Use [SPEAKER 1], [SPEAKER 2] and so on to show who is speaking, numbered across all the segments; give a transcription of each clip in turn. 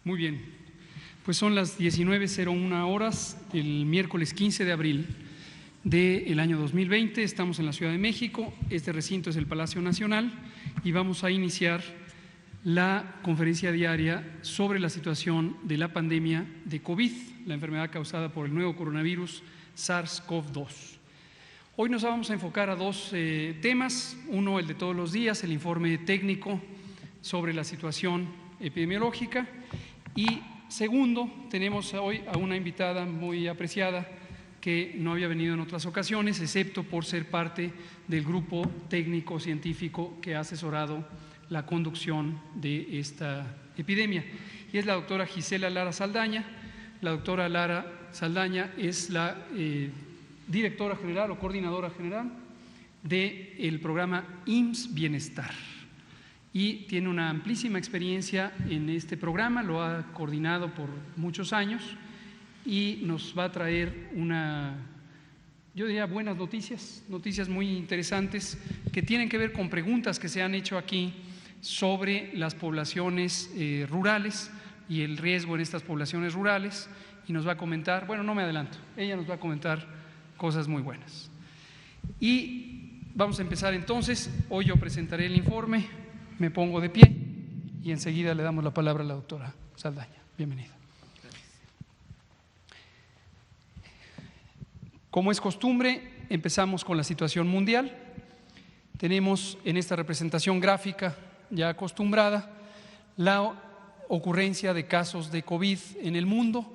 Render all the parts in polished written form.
[SPEAKER 1] Muy bien, pues son las 19:01 horas del miércoles 15 de abril del año 2020. Estamos en la Ciudad de México, este recinto es el Palacio Nacional y vamos a iniciar la conferencia diaria sobre la situación de la pandemia de COVID, la enfermedad causada por el nuevo coronavirus SARS-CoV-2. Hoy nos vamos a enfocar a dos temas, uno el de todos los días, el informe técnico sobre la situación epidemiológica, y segundo, tenemos hoy a una invitada muy apreciada que no había venido en otras ocasiones, excepto por ser parte del grupo técnico científico que ha asesorado la conducción de esta epidemia, y es la doctora Gisela Lara Saldaña. La doctora Lara Saldaña es la directora general o coordinadora general del programa IMSS Bienestar y tiene una amplísima experiencia en este programa, lo ha coordinado por muchos años y nos va a traer yo diría buenas noticias, noticias muy interesantes que tienen que ver con preguntas que se han hecho aquí sobre las poblaciones rurales y el riesgo en estas poblaciones rurales, y nos va a comentar, bueno, no me adelanto, ella nos va a comentar cosas muy buenas. Y vamos a empezar entonces. Hoy yo presentaré el informe, me pongo de pie y enseguida le damos la palabra a la doctora Saldaña. Bienvenida. Como es costumbre, empezamos con la situación mundial. Tenemos en esta representación gráfica ya acostumbrada la ocurrencia de casos de COVID en el mundo,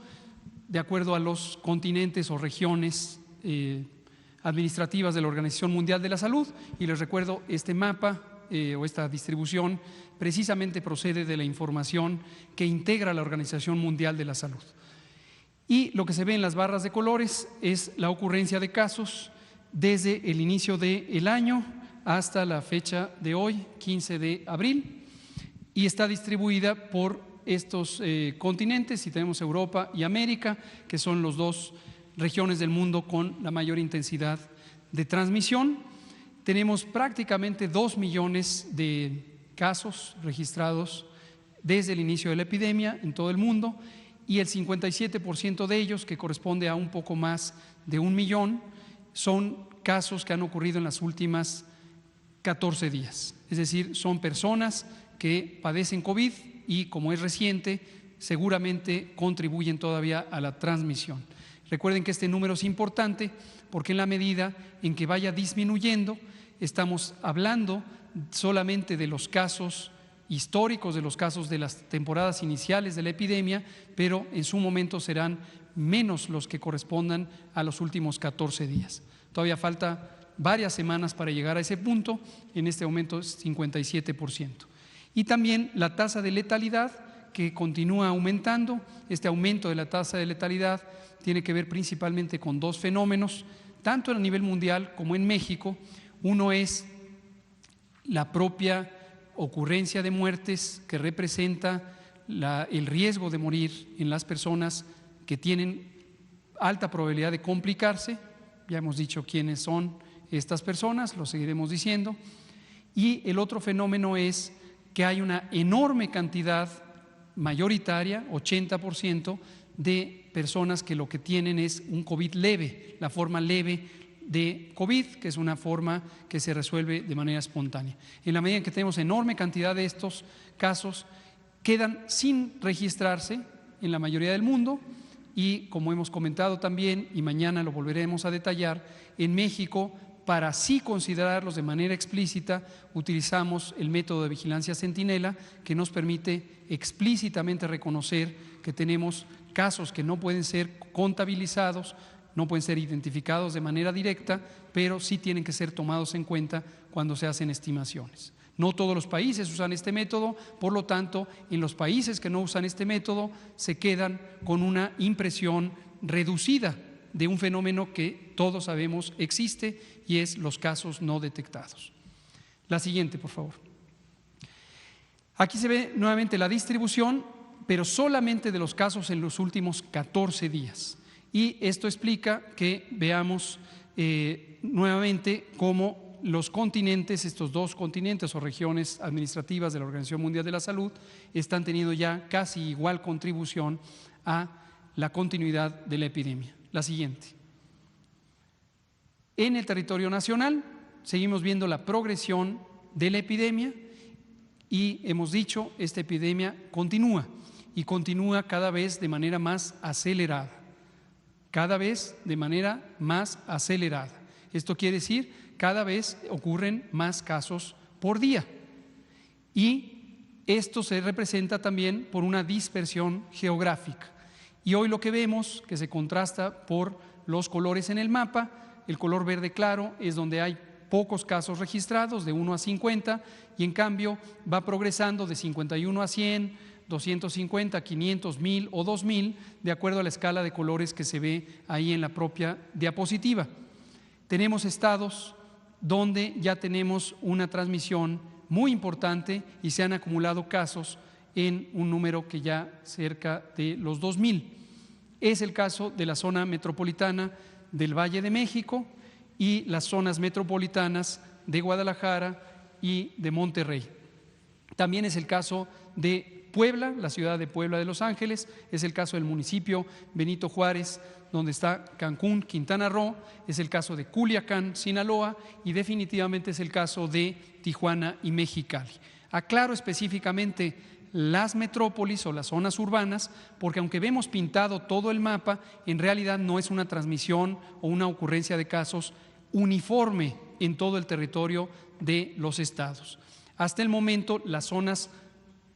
[SPEAKER 1] de acuerdo a los continentes o regiones administrativas de la Organización Mundial de la Salud. Y les recuerdo, este mapa o esta distribución precisamente procede de la información que integra la Organización Mundial de la Salud. Y lo que se ve en las barras de colores es la ocurrencia de casos desde el inicio del año hasta la fecha de hoy, 15 de abril, y está distribuida por estos continentes, y tenemos Europa y América, que son las dos regiones del mundo con la mayor intensidad de transmisión. Tenemos prácticamente 2 millones de casos registrados desde el inicio de la epidemia en todo el mundo, y el 57% de ellos, que corresponde a un poco más de 1 millón, son casos que han ocurrido en las últimas 14 días. Es decir, son personas que padecen COVID y, como es reciente, seguramente contribuyen todavía a la transmisión. Recuerden que este número es importante porque en la medida en que vaya disminuyendo, estamos hablando solamente de los casos históricos, de los casos de las temporadas iniciales de la epidemia, pero en su momento serán menos los que correspondan a los últimos 14 días. Todavía falta varias semanas para llegar a ese punto, en este momento es 57%. Y también la tasa de letalidad, que continúa aumentando. Este aumento de la tasa de letalidad tiene que ver principalmente con dos fenómenos, tanto a nivel mundial como en México. Uno es la propia ocurrencia de muertes que representa el riesgo de morir en las personas que tienen alta probabilidad de complicarse. Ya hemos dicho quiénes son estas personas, lo seguiremos diciendo. Y el otro fenómeno es que hay una enorme cantidad mayoritaria, 80%, de personas que lo que tienen es un COVID leve, la forma leve de COVID, que es una forma que se resuelve de manera espontánea. En la medida en que tenemos enorme cantidad de estos casos, quedan sin registrarse en la mayoría del mundo, y como hemos comentado también, y mañana lo volveremos a detallar, en México, para sí considerarlos de manera explícita, utilizamos el método de vigilancia centinela, que nos permite explícitamente reconocer que tenemos casos que no pueden ser contabilizados, no pueden ser identificados de manera directa, pero sí tienen que ser tomados en cuenta cuando se hacen estimaciones. No todos los países usan este método, por lo tanto, en los países que no usan este método se quedan con una impresión reducida de un fenómeno que todos sabemos existe, y es los casos no detectados. La siguiente, por favor. Aquí se ve nuevamente la distribución, pero solamente de los casos en los últimos 14 días. Y esto explica que veamos nuevamente cómo los continentes, estos dos continentes o regiones administrativas de la Organización Mundial de la Salud, están teniendo ya casi igual contribución a la continuidad de la epidemia. La siguiente. En el territorio nacional seguimos viendo la progresión de la epidemia y hemos dicho, esta epidemia continúa y continúa cada vez de manera más acelerada. Cada vez de manera más acelerada. Esto quiere decir, cada vez ocurren más casos por día. Y esto se representa también por una dispersión geográfica. Y hoy lo que vemos, que se contrasta por los colores en el mapa, el color verde claro es donde hay pocos casos registrados, de 1 a 50, y en cambio va progresando de 51 a 100, 250, 500, 1000 o 2000, de acuerdo a la escala de colores que se ve ahí en la propia diapositiva. Tenemos estados donde ya tenemos una transmisión muy importante y se han acumulado casos en un número que ya cerca de los 2000. Es el caso de la zona metropolitana del Valle de México y las zonas metropolitanas de Guadalajara y de Monterrey. También es el caso de Puebla, la ciudad de Puebla de Los Ángeles, es el caso del municipio Benito Juárez, donde está Cancún, Quintana Roo, es el caso de Culiacán, Sinaloa y definitivamente es el caso de Tijuana y Mexicali. Aclaro específicamente las metrópolis o las zonas urbanas, porque aunque vemos pintado todo el mapa, en realidad no es una transmisión o una ocurrencia de casos uniforme en todo el territorio de los estados. Hasta el momento, las zonas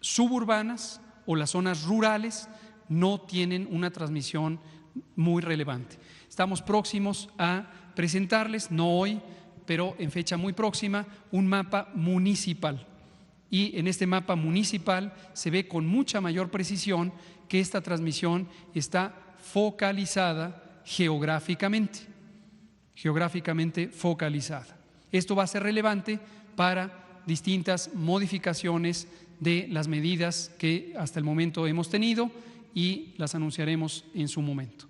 [SPEAKER 1] suburbanas o las zonas rurales no tienen una transmisión muy relevante. Estamos próximos a presentarles, no hoy, pero en fecha muy próxima, un mapa municipal. Y en este mapa municipal se ve con mucha mayor precisión que esta transmisión está focalizada geográficamente focalizada. Esto va a ser relevante para distintas modificaciones de las medidas que hasta el momento hemos tenido y las anunciaremos en su momento.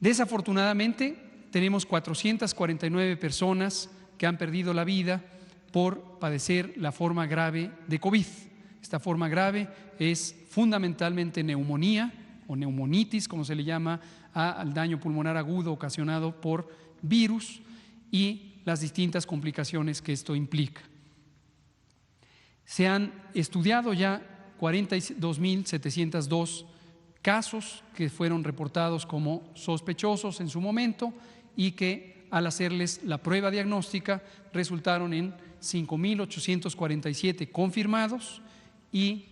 [SPEAKER 1] Desafortunadamente, tenemos 449 personas que han perdido la vida por padecer la forma grave de COVID. Esta forma grave es fundamentalmente neumonía o neumonitis, como se le llama al daño pulmonar agudo ocasionado por virus y las distintas complicaciones que esto implica. Se han estudiado ya 42.702 casos que fueron reportados como sospechosos en su momento y que al hacerles la prueba diagnóstica resultaron en 5.847 confirmados y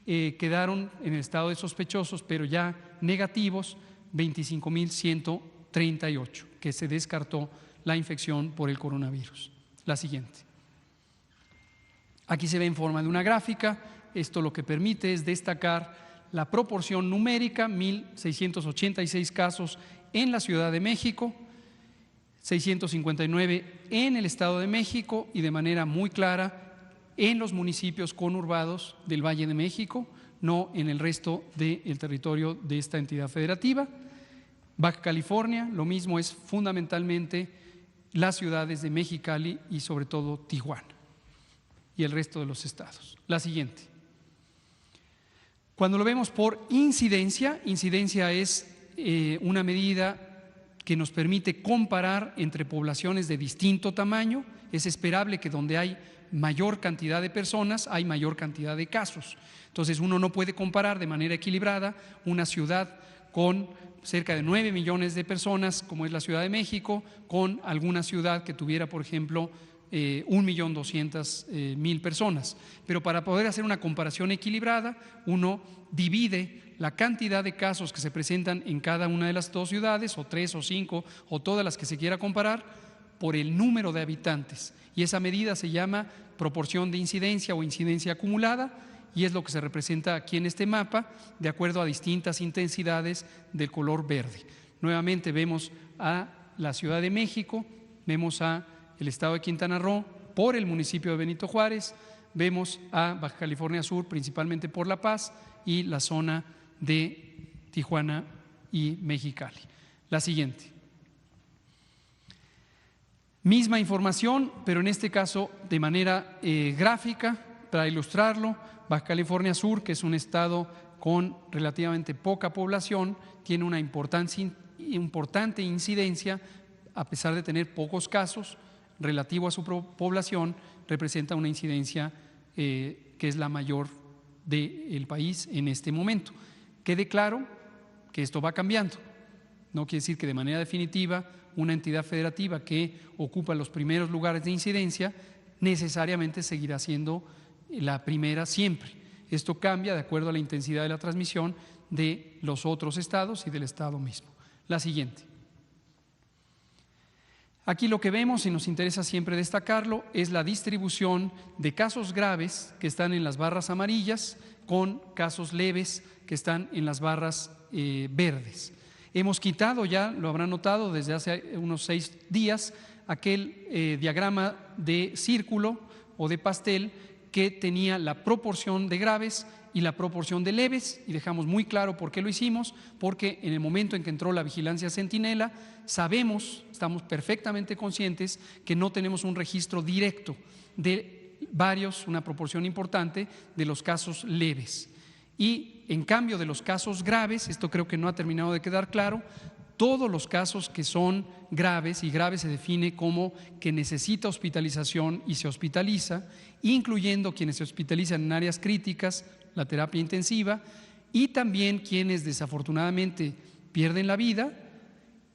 [SPEAKER 1] quedaron en el estado de sospechosos, pero ya negativos, 25.138, que se descartó la infección por el coronavirus. La siguiente. Aquí se ve en forma de una gráfica. Esto lo que permite es destacar la proporción numérica, 1.686 casos en la Ciudad de México, 659 en el Estado de México y de manera muy clara en los municipios conurbados del Valle de México, no en el resto del territorio de esta entidad federativa. Baja California, lo mismo, es fundamentalmente las ciudades de Mexicali y sobre todo Tijuana y el resto de los estados. La siguiente. Cuando lo vemos por incidencia, incidencia es una medida que nos permite comparar entre poblaciones de distinto tamaño. Es esperable que donde hay mayor cantidad de personas hay mayor cantidad de casos. Entonces uno no puede comparar de manera equilibrada una ciudad con cerca de 9 millones de personas como es la Ciudad de México con alguna ciudad que tuviera, por ejemplo, 1.200.000 personas. Pero para poder hacer una comparación equilibrada, uno divide la cantidad de casos que se presentan en cada una de las dos ciudades, o 3 o 5, o todas las que se quiera comparar, por el número de habitantes. Y esa medida se llama proporción de incidencia o incidencia acumulada, y es lo que se representa aquí en este mapa, de acuerdo a distintas intensidades del color verde. Nuevamente vemos a la Ciudad de México, vemos a el estado de Quintana Roo por el municipio de Benito Juárez, vemos a Baja California Sur principalmente por La Paz y la zona de Tijuana y Mexicali. La siguiente. Misma información, pero en este caso de manera gráfica, para ilustrarlo. Baja California Sur, que es un estado con relativamente poca población, tiene una importante incidencia, a pesar de tener pocos casos, relativo a su población, representa una incidencia que es la mayor del país en este momento. Quede claro que esto va cambiando. No quiere decir que de manera definitiva una entidad federativa que ocupa los primeros lugares de incidencia necesariamente seguirá siendo la primera siempre. Esto cambia de acuerdo a la intensidad de la transmisión de los otros estados y del estado mismo. La siguiente. Aquí lo que vemos, y nos interesa siempre destacarlo, es la distribución de casos graves que están en las barras amarillas con casos leves que están en las barras verdes. Hemos quitado ya, lo habrán notado desde hace unos 6 días, aquel diagrama de círculo o de pastel que tenía la proporción de graves y la proporción de leves, y dejamos muy claro por qué lo hicimos, porque en el momento en que entró la vigilancia centinela, sabemos, estamos perfectamente conscientes que no tenemos un registro directo de varios, una proporción importante de los casos leves. Y en cambio de los casos graves, esto creo que no ha terminado de quedar claro, todos los casos que son graves, y grave se define como que necesita hospitalización y se hospitaliza, incluyendo quienes se hospitalizan en áreas críticas, la terapia intensiva, y también quienes desafortunadamente pierden la vida,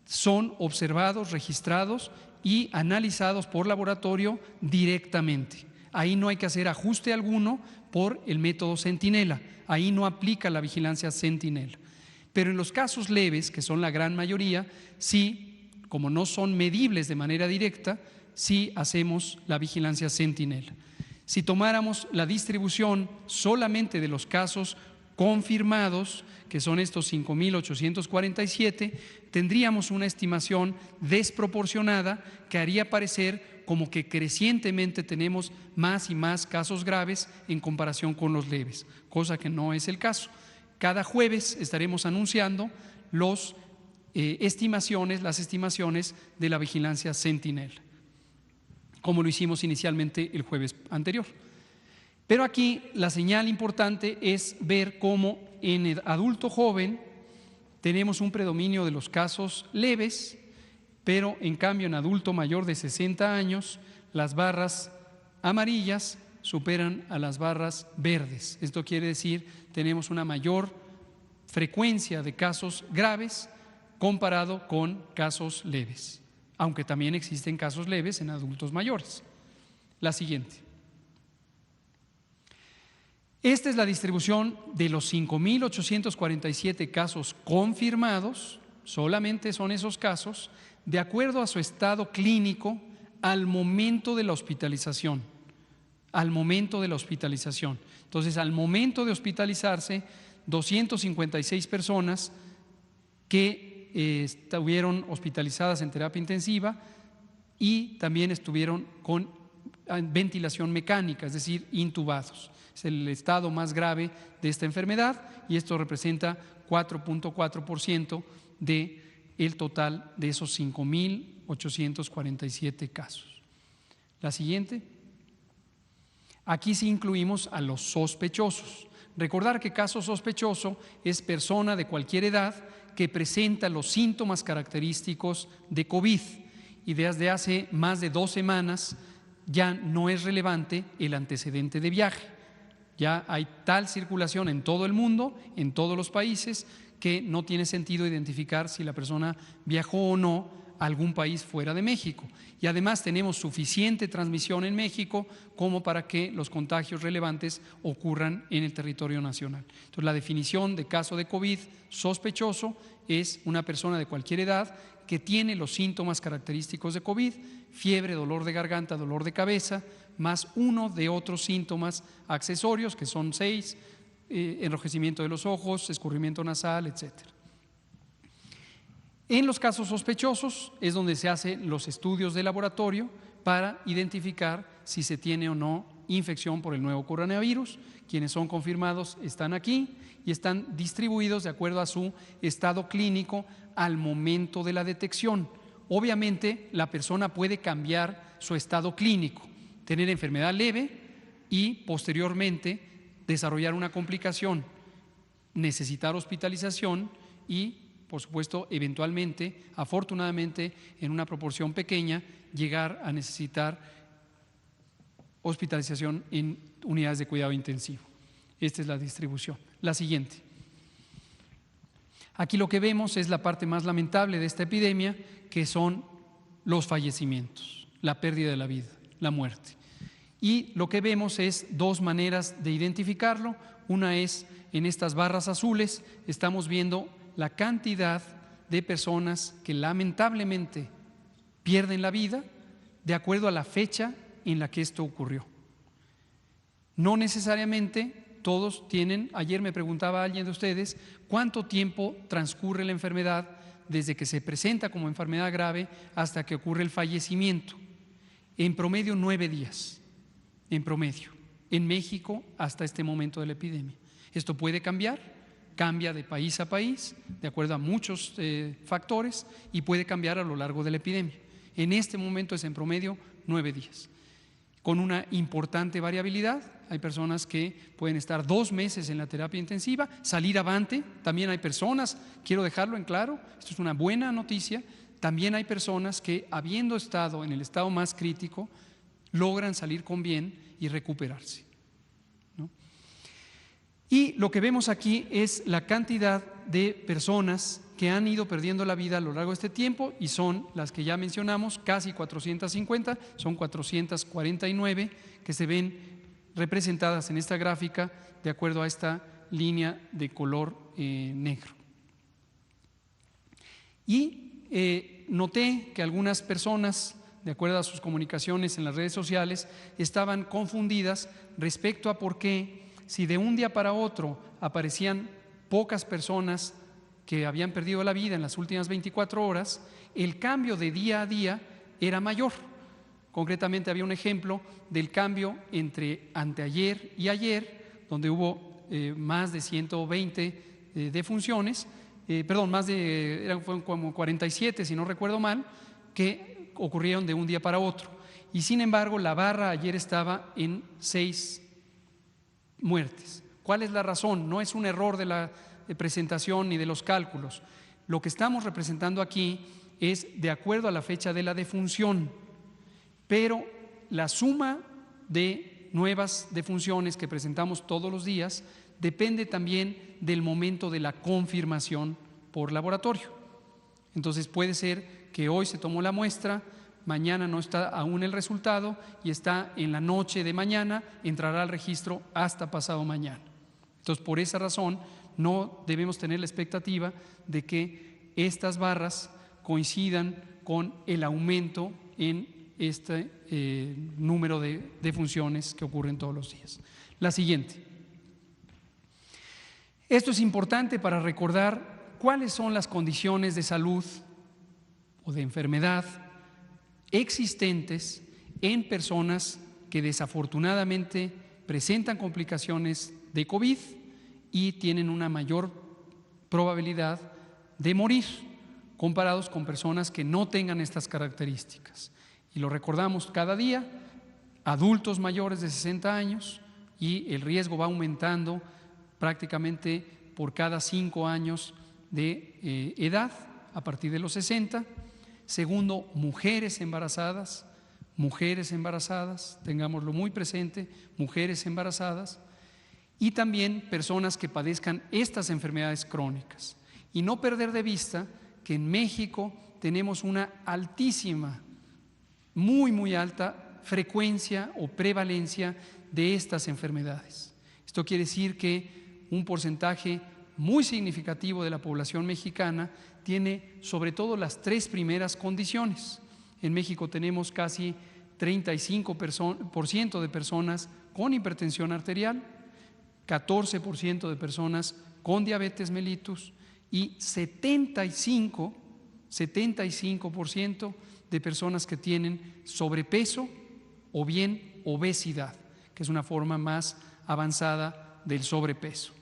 [SPEAKER 1] son observados, registrados y analizados por laboratorio directamente. Ahí no hay que hacer ajuste alguno por el método centinela, ahí no aplica la vigilancia centinela. Pero en los casos leves, que son la gran mayoría, sí, como no son medibles de manera directa, sí hacemos la vigilancia centinela. Si tomáramos la distribución solamente de los casos confirmados, que son estos 5.847, tendríamos una estimación desproporcionada que haría parecer como que crecientemente tenemos más y más casos graves en comparación con los leves, cosa que no es el caso. Cada jueves estaremos anunciando las estimaciones de la vigilancia centinela, como lo hicimos inicialmente el jueves anterior. Pero aquí la señal importante es ver cómo en el adulto joven tenemos un predominio de los casos leves, pero en cambio en adulto mayor de 60 años las barras amarillas superan a las barras verdes. Esto quiere decir tenemos una mayor frecuencia de casos graves comparado con casos leves, aunque también existen casos leves en adultos mayores. La siguiente. Esta es la distribución de los 5.847 casos confirmados, solamente son esos casos, de acuerdo a su estado clínico al momento de la hospitalización. Entonces, al momento de hospitalizarse, 256 personas que estuvieron hospitalizadas en terapia intensiva y también estuvieron con ventilación mecánica, es decir, intubados. Es el estado más grave de esta enfermedad y esto representa 4.4% del total de esos 5.847 casos. La siguiente. Aquí sí incluimos a los sospechosos. Recordar que caso sospechoso es persona de cualquier edad que presenta los síntomas característicos de COVID y desde hace más de 2 semanas ya no es relevante el antecedente de viaje. Ya hay tal circulación en todo el mundo, en todos los países, que no tiene sentido identificar si la persona viajó o no a algún país fuera de México. Y además tenemos suficiente transmisión en México como para que los contagios relevantes ocurran en el territorio nacional. Entonces, la definición de caso de COVID sospechoso es una persona de cualquier edad que tiene los síntomas característicos de COVID, fiebre, dolor de garganta, dolor de cabeza, más uno de otros síntomas accesorios, que son 6, enrojecimiento de los ojos, escurrimiento nasal, etcétera. En los casos sospechosos es donde se hacen los estudios de laboratorio para identificar si se tiene o no infección por el nuevo coronavirus. Quienes son confirmados están aquí y están distribuidos de acuerdo a su estado clínico al momento de la detección. obviamente la persona puede cambiar su estado clínico, tener enfermedad leve y posteriormente desarrollar una complicación, necesitar hospitalización y, por supuesto, eventualmente, afortunadamente, en una proporción pequeña, llegar a necesitar hospitalización en unidades de cuidado intensivo. Esta es la distribución. La siguiente. Aquí lo que vemos es la parte más lamentable de esta epidemia, que son los fallecimientos, la pérdida de la vida, la muerte. Y lo que vemos es dos maneras de identificarlo. Una es en estas barras azules, estamos viendo la cantidad de personas que lamentablemente pierden la vida de acuerdo a la fecha en la que esto ocurrió. No necesariamente todos tienen, ayer me preguntaba alguien de ustedes, ¿cuánto tiempo transcurre la enfermedad desde que se presenta como enfermedad grave hasta que ocurre el fallecimiento? En promedio 9 días, en promedio, en México hasta este momento de la epidemia. Esto puede cambiar, cambia de país a país, de acuerdo a muchos factores, y puede cambiar a lo largo de la epidemia. En este momento es en promedio 9 días, con una importante variabilidad. Hay personas que pueden estar 2 meses en la terapia intensiva, salir avante. También hay personas, quiero dejarlo en claro, esto es una buena noticia, también hay personas que, habiendo estado en el estado más crítico, logran salir con bien y recuperarse, ¿no? Y lo que vemos aquí es la cantidad de personas que han ido perdiendo la vida a lo largo de este tiempo, y son las que ya mencionamos, casi 450, son 449 que se ven representadas en esta gráfica de acuerdo a esta línea de color negro. Y noté que algunas personas, de acuerdo a sus comunicaciones en las redes sociales, estaban confundidas respecto a por qué, si de un día para otro aparecían pocas personas que habían perdido la vida en las últimas 24 horas, el cambio de día a día era mayor. Concretamente había un ejemplo del cambio entre anteayer y ayer, donde hubo más de 120 defunciones, fueron como 47, si no recuerdo mal, que ocurrieron de un día para otro. Y sin embargo, la barra ayer estaba en 6 muertes. ¿Cuál es la razón? No es un error de la presentación ni de los cálculos. Lo que estamos representando aquí es de acuerdo a la fecha de la defunción, pero la suma de nuevas defunciones que presentamos todos los días depende también del momento de la confirmación por laboratorio. Entonces puede ser que hoy se tomó la muestra, mañana no está aún el resultado y está en la noche de mañana, entrará al registro hasta pasado mañana. Entonces, por esa razón no debemos tener la expectativa de que estas barras coincidan con el aumento en este número de defunciones que ocurren todos los días. La siguiente. Esto es importante para recordar cuáles son las condiciones de salud o de enfermedad existentes en personas que desafortunadamente presentan complicaciones de COVID y tienen una mayor probabilidad de morir comparados con personas que no tengan estas características. Y lo recordamos cada día, adultos mayores de 60 años, y el riesgo va aumentando prácticamente por cada 5 años de edad a partir de los 60. Segundo, mujeres embarazadas, tengámoslo muy presente, mujeres embarazadas, y también personas que padezcan estas enfermedades crónicas. Y no perder de vista que en México tenemos una altísima, muy alta frecuencia o prevalencia de estas enfermedades. Esto quiere decir que un porcentaje muy significativo de la población mexicana tiene sobre todo las 3 primeras condiciones. En México tenemos casi 35% de personas con hipertensión arterial, 14% de personas con diabetes mellitus y 75% de personas que tienen sobrepeso o bien obesidad, que es una forma más avanzada del sobrepeso.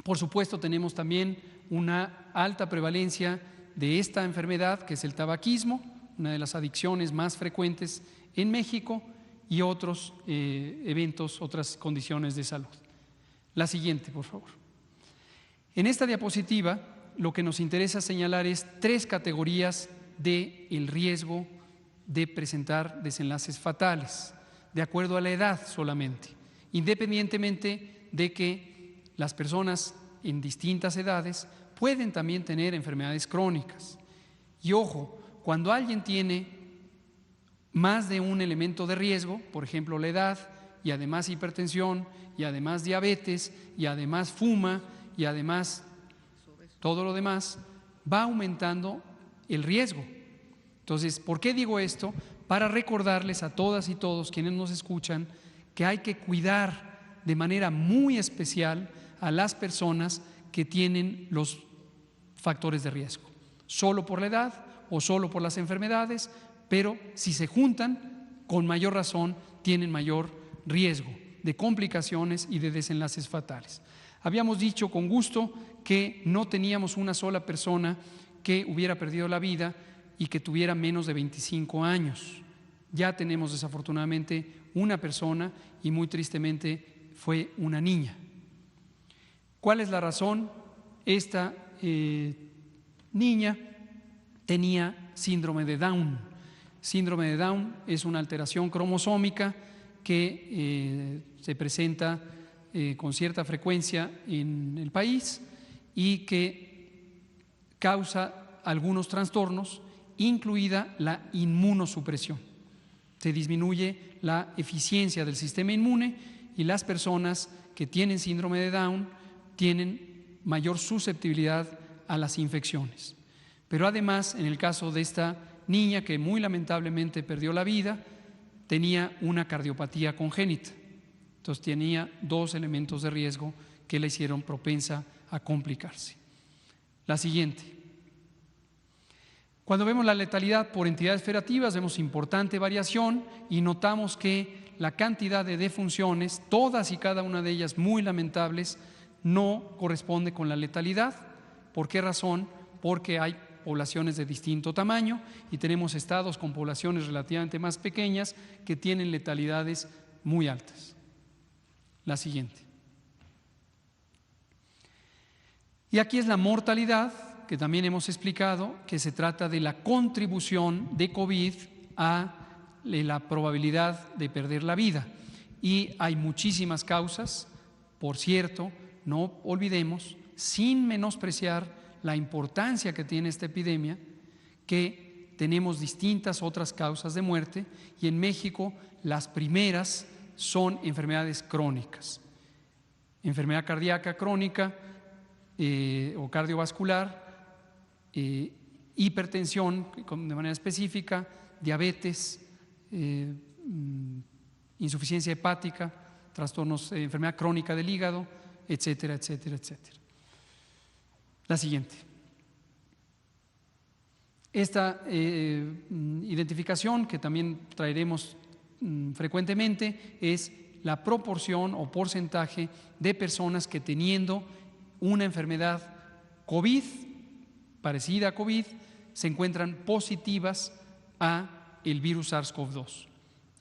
[SPEAKER 1] Por supuesto, tenemos también una alta prevalencia de esta enfermedad, que es el tabaquismo, una de las adicciones más frecuentes en México, y otros eventos, otras condiciones de salud. La siguiente, por favor. En esta diapositiva, lo que nos interesa señalar es 3 categorías del riesgo de presentar desenlaces fatales, de acuerdo a la edad solamente, independientemente de que las personas en distintas edades pueden también tener enfermedades crónicas. Y ojo, cuando alguien tiene más de un elemento de riesgo, por ejemplo la edad, y además hipertensión, y además diabetes, y además fuma, y además todo lo demás, va aumentando el riesgo. Entonces, ¿por qué digo esto? Para recordarles a todas y todos quienes nos escuchan que hay que cuidar de manera muy especial a las personas que tienen los factores de riesgo, solo por la edad o solo por las enfermedades, pero si se juntan, con mayor razón tienen mayor riesgo de complicaciones y de desenlaces fatales. Habíamos dicho con gusto que no teníamos una sola persona que hubiera perdido la vida y que tuviera menos de 25 años. Ya tenemos desafortunadamente una persona y muy tristemente fue una niña. ¿Cuál es la razón? Esta niña tenía síndrome de Down. Síndrome de Down es una alteración cromosómica que se presenta con cierta frecuencia en el país y que causa algunos trastornos, incluida la inmunosupresión. Se disminuye la eficiencia del sistema inmune y las personas que tienen síndrome de Down tienen mayor susceptibilidad a las infecciones. Pero además, en el caso de esta niña que muy lamentablemente perdió la vida, tenía una cardiopatía congénita. Entonces tenía 2 elementos de riesgo que la hicieron propensa a complicarse. La siguiente. Cuando vemos la letalidad por entidades federativas, vemos importante variación y notamos que la cantidad de defunciones, todas y cada una de ellas muy lamentables, no corresponde con la letalidad. ¿Por qué razón? Porque hay poblaciones de distinto tamaño y tenemos estados con poblaciones relativamente más pequeñas que tienen letalidades muy altas. La siguiente. Y aquí es la mortalidad, que también hemos explicado, que se trata de la contribución de COVID a la probabilidad de perder la vida. Y hay muchísimas causas, por cierto, no olvidemos, sin menospreciar la importancia que tiene esta epidemia, que tenemos distintas otras causas de muerte y en México las primeras son enfermedades crónicas, enfermedad cardíaca crónica o cardiovascular, hipertensión de manera específica, diabetes, insuficiencia hepática, trastornos, enfermedad crónica del hígado, etcétera, etcétera, etcétera. La siguiente. Esta identificación que también traeremos frecuentemente es la proporción o porcentaje de personas que teniendo una enfermedad COVID, parecida a COVID, se encuentran positivas a el virus SARS-CoV-2.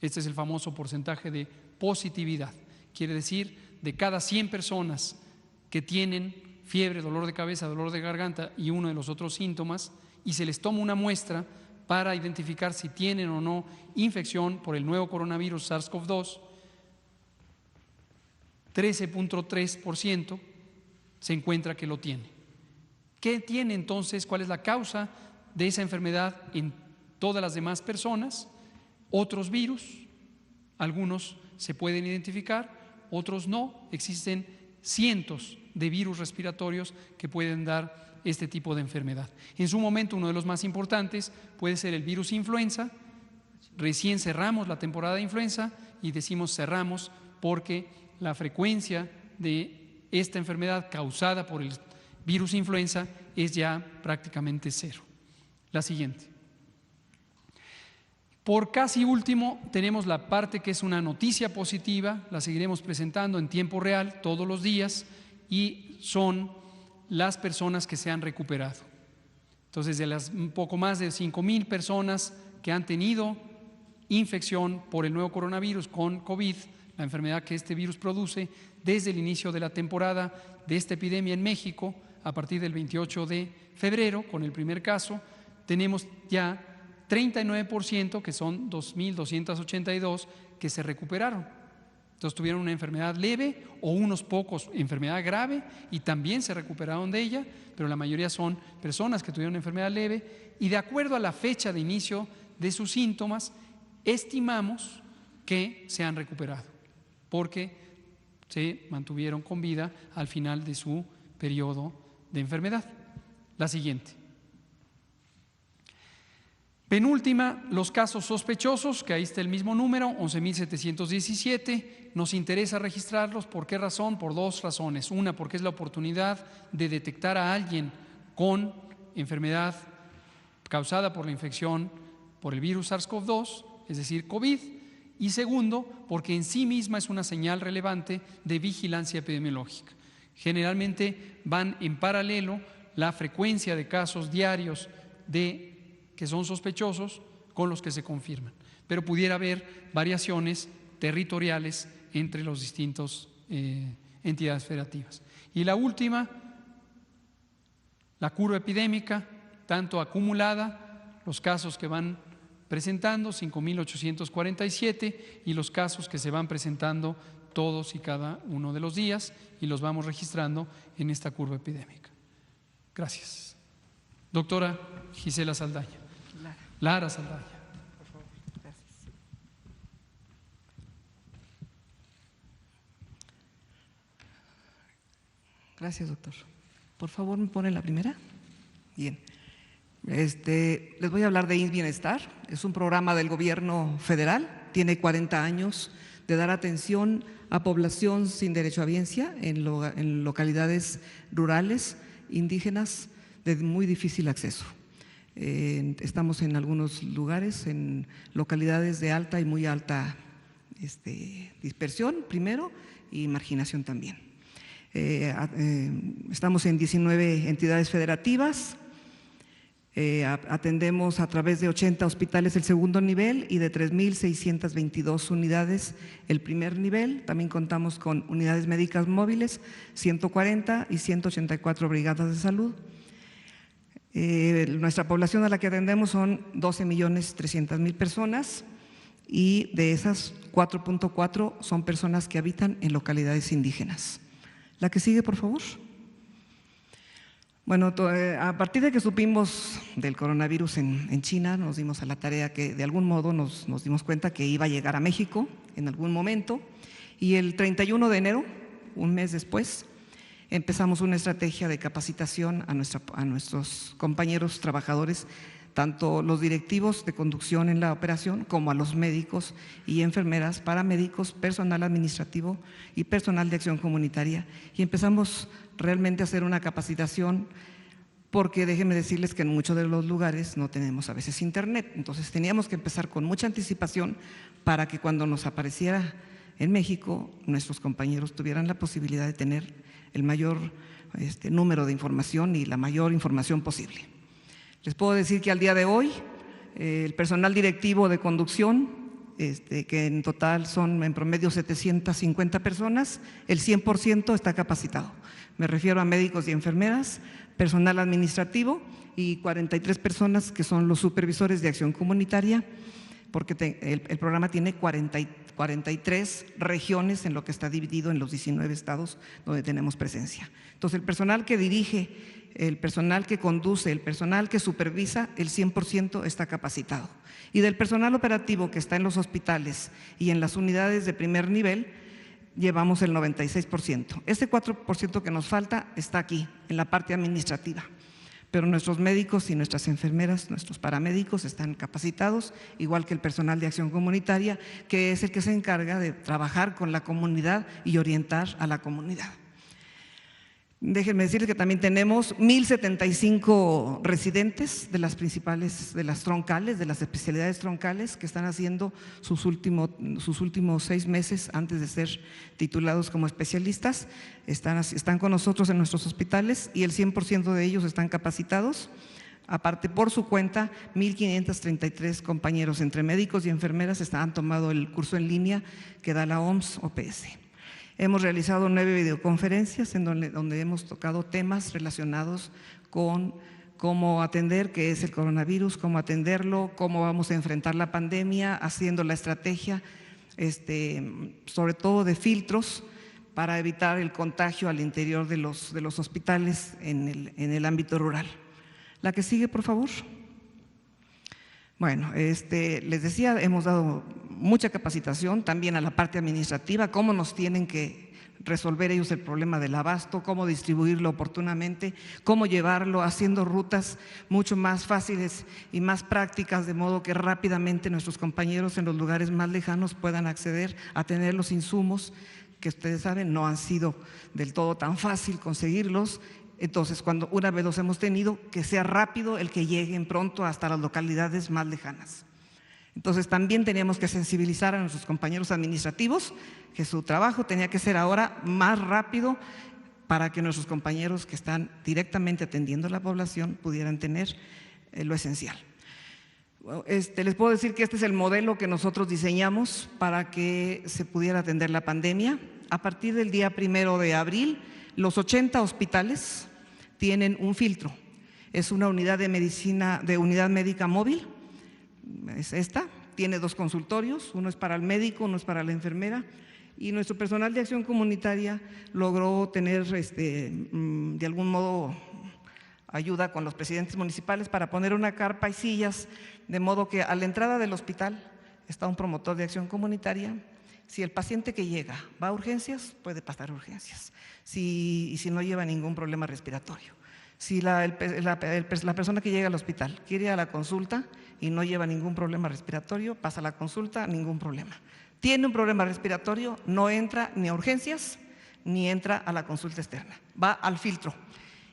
[SPEAKER 1] Este es el famoso porcentaje de positividad. Quiere decir, de cada 100 personas que tienen fiebre, dolor de cabeza, dolor de garganta y uno de los otros síntomas, y se les toma una muestra para identificar si tienen o no infección por el nuevo coronavirus SARS-CoV-2, 13.3% se encuentra que lo tiene. ¿Qué tiene entonces? ¿Cuál es la causa de esa enfermedad en todas las demás personas? Otros virus, algunos se pueden identificar, otros no. Existen cientos de virus respiratorios que pueden dar este tipo de enfermedad. En su momento, uno de los más importantes puede ser el virus influenza. Recién cerramos la temporada de influenza y decimos cerramos porque la frecuencia de esta enfermedad causada por el virus influenza es ya prácticamente 0. La siguiente. Por casi último, tenemos la parte que es una noticia positiva, la seguiremos presentando en tiempo real todos los días, y son las personas que se han recuperado. Entonces, de las un poco más de 5,000 personas que han tenido infección por el nuevo coronavirus con COVID, la enfermedad que este virus produce, desde el inicio de la temporada de esta epidemia en México, a partir del 28 de febrero, con el primer caso, tenemos ya 39%, que son 2,282, que se recuperaron. Entonces tuvieron una enfermedad leve o unos pocos enfermedad grave y también se recuperaron de ella, pero la mayoría son personas que tuvieron enfermedad leve y de acuerdo a la fecha de inicio de sus síntomas, estimamos que se han recuperado porque se mantuvieron con vida al final de su periodo de enfermedad. La siguiente. Penúltima, los casos sospechosos, que ahí está el mismo número, 11,717. Nos interesa registrarlos. ¿Por qué razón? Por dos razones. Una, porque es la oportunidad de detectar a alguien con enfermedad causada por la infección por el virus SARS-CoV-2, es decir, COVID. Y segundo, porque en sí misma es una señal relevante de vigilancia epidemiológica. Generalmente van en paralelo la frecuencia de casos diarios que son sospechosos con los que se confirman, pero pudiera haber variaciones territoriales entre los distintos entidades federativas. Y la última, la curva epidémica, tanto acumulada, los casos que van presentando, 5,847, y los casos que se van presentando todos y cada uno de los días, y los vamos registrando en esta curva epidémica. Gracias. Doctora Gisela Saldaña. Lara Saldaña.
[SPEAKER 2] Por favor, gracias. Gracias, doctor. Por favor, ¿me pone la primera? Bien. Les voy a hablar de InsBienestar. Es un programa del gobierno federal, tiene 40 años de dar atención a población sin derecho a biencia en localidades rurales, indígenas, de muy difícil acceso. Estamos en algunos lugares, en localidades de alta y muy alta dispersión primero y marginación también. Estamos en 19 entidades federativas, atendemos a través de 80 hospitales el segundo nivel y de 3,622 unidades el primer nivel. También contamos con unidades médicas móviles, 140 y 184 brigadas de salud. Nuestra población a la que atendemos son 12,300,000 personas y de esas 4,4 son personas que habitan en localidades indígenas. La que sigue, por favor. Bueno, a partir de que supimos del coronavirus en China, nos dimos a la tarea que de algún modo nos dimos cuenta que iba a llegar a México en algún momento, y el 31 de enero, un mes después, empezamos una estrategia de capacitación a nuestros compañeros trabajadores, tanto los directivos de conducción en la operación como a los médicos y enfermeras, paramédicos, personal administrativo y personal de acción comunitaria. Y empezamos realmente a hacer una capacitación porque déjenme decirles que en muchos de los lugares no tenemos a veces internet. Entonces teníamos que empezar con mucha anticipación para que cuando nos apareciera en México, nuestros compañeros tuvieran la posibilidad de tener el mayor número de información y la mayor información posible. Les puedo decir que al día de hoy, el personal directivo de conducción, que en total son en promedio 750 personas, el 100% está capacitado. Me refiero a médicos y enfermeras, personal administrativo y 43 personas que son los supervisores de acción comunitaria, porque el programa tiene 43 regiones en lo que está dividido en los 19 estados donde tenemos presencia. Entonces, el personal que dirige, el personal que conduce, el personal que supervisa, el 100% está capacitado. Y del personal operativo que está en los hospitales y en las unidades de primer nivel, llevamos el 96%. Ese 4% que nos falta está aquí, en la parte administrativa. Pero nuestros médicos y nuestras enfermeras, nuestros paramédicos están capacitados, igual que el personal de acción comunitaria, que es el que se encarga de trabajar con la comunidad y orientar a la comunidad. Déjenme decirles que también tenemos 1,075 residentes de las principales, de las troncales, de las especialidades troncales, que están haciendo sus últimos 6 meses antes de ser titulados como especialistas. Están con nosotros en nuestros hospitales y el 100% de ellos están capacitados. Aparte, por su cuenta, 1,533 compañeros entre médicos y enfermeras han tomado el curso en línea que da la OMS-OPS. Hemos realizado 9 videoconferencias en donde hemos tocado temas relacionados con cómo atender qué es el coronavirus, cómo atenderlo, cómo vamos a enfrentar la pandemia, haciendo la estrategia, sobre todo de filtros para evitar el contagio al interior de los hospitales en el ámbito rural. La que sigue, por favor. Bueno, les decía, hemos dado mucha capacitación también a la parte administrativa, cómo nos tienen que resolver ellos el problema del abasto, cómo distribuirlo oportunamente, cómo llevarlo, haciendo rutas mucho más fáciles y más prácticas, de modo que rápidamente nuestros compañeros en los lugares más lejanos puedan acceder a tener los insumos que ustedes saben no han sido del todo tan fácil conseguirlos. Entonces, cuando una vez los hemos tenido, que sea rápido el que lleguen pronto hasta las localidades más lejanas. Entonces, también teníamos que sensibilizar a nuestros compañeros administrativos que su trabajo tenía que ser ahora más rápido para que nuestros compañeros que están directamente atendiendo a la población pudieran tener lo esencial. Les puedo decir que este es el modelo que nosotros diseñamos para que se pudiera atender la pandemia. A partir del día 1 de abril, los 80 hospitales tienen un filtro. Es una unidad de medicina, de unidad médica móvil, es esta, tiene 2 consultorios, uno es para el médico, uno es para la enfermera, y nuestro personal de acción comunitaria logró tener de algún modo ayuda con los presidentes municipales para poner una carpa y sillas, de modo que a la entrada del hospital está un promotor de acción comunitaria. Si el paciente que llega va a urgencias, puede pasar a urgencias, y si no lleva ningún problema respiratorio. Si la persona que llega al hospital quiere ir a la consulta y no lleva ningún problema respiratorio, pasa a la consulta, ningún problema. Tiene un problema respiratorio, no entra ni a urgencias ni entra a la consulta externa, va al filtro.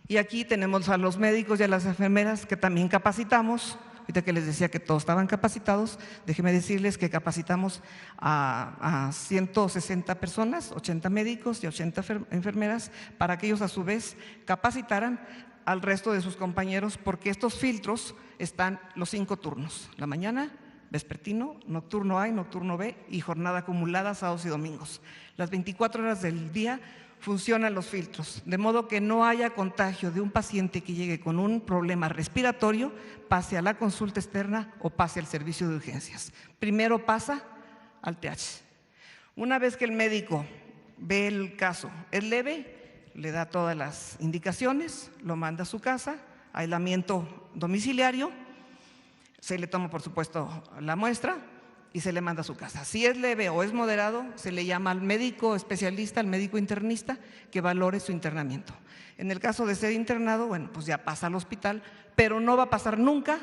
[SPEAKER 2] Y aquí tenemos a los médicos y a las enfermeras que también capacitamos. Ahorita que les decía que todos estaban capacitados, déjenme decirles que capacitamos a 160 personas, 80 médicos y 80 enfermeras, para que ellos a su vez capacitaran al resto de sus compañeros, porque estos filtros están los 5 turnos: la mañana, vespertino, nocturno A y nocturno B, y jornada acumulada sábados y domingos. Las 24 horas del día funcionan los filtros, de modo que no haya contagio de un paciente que llegue con un problema respiratorio, pase a la consulta externa o pase al servicio de urgencias. Primero pasa al TH. Una vez que el médico ve el caso es leve, le da todas las indicaciones, lo manda a su casa, aislamiento domiciliario, se le toma por supuesto la muestra y se le manda a su casa. Si es leve o es moderado, se le llama al médico especialista, al médico internista, que valore su internamiento. En el caso de ser internado, bueno, pues ya pasa al hospital, pero no va a pasar nunca.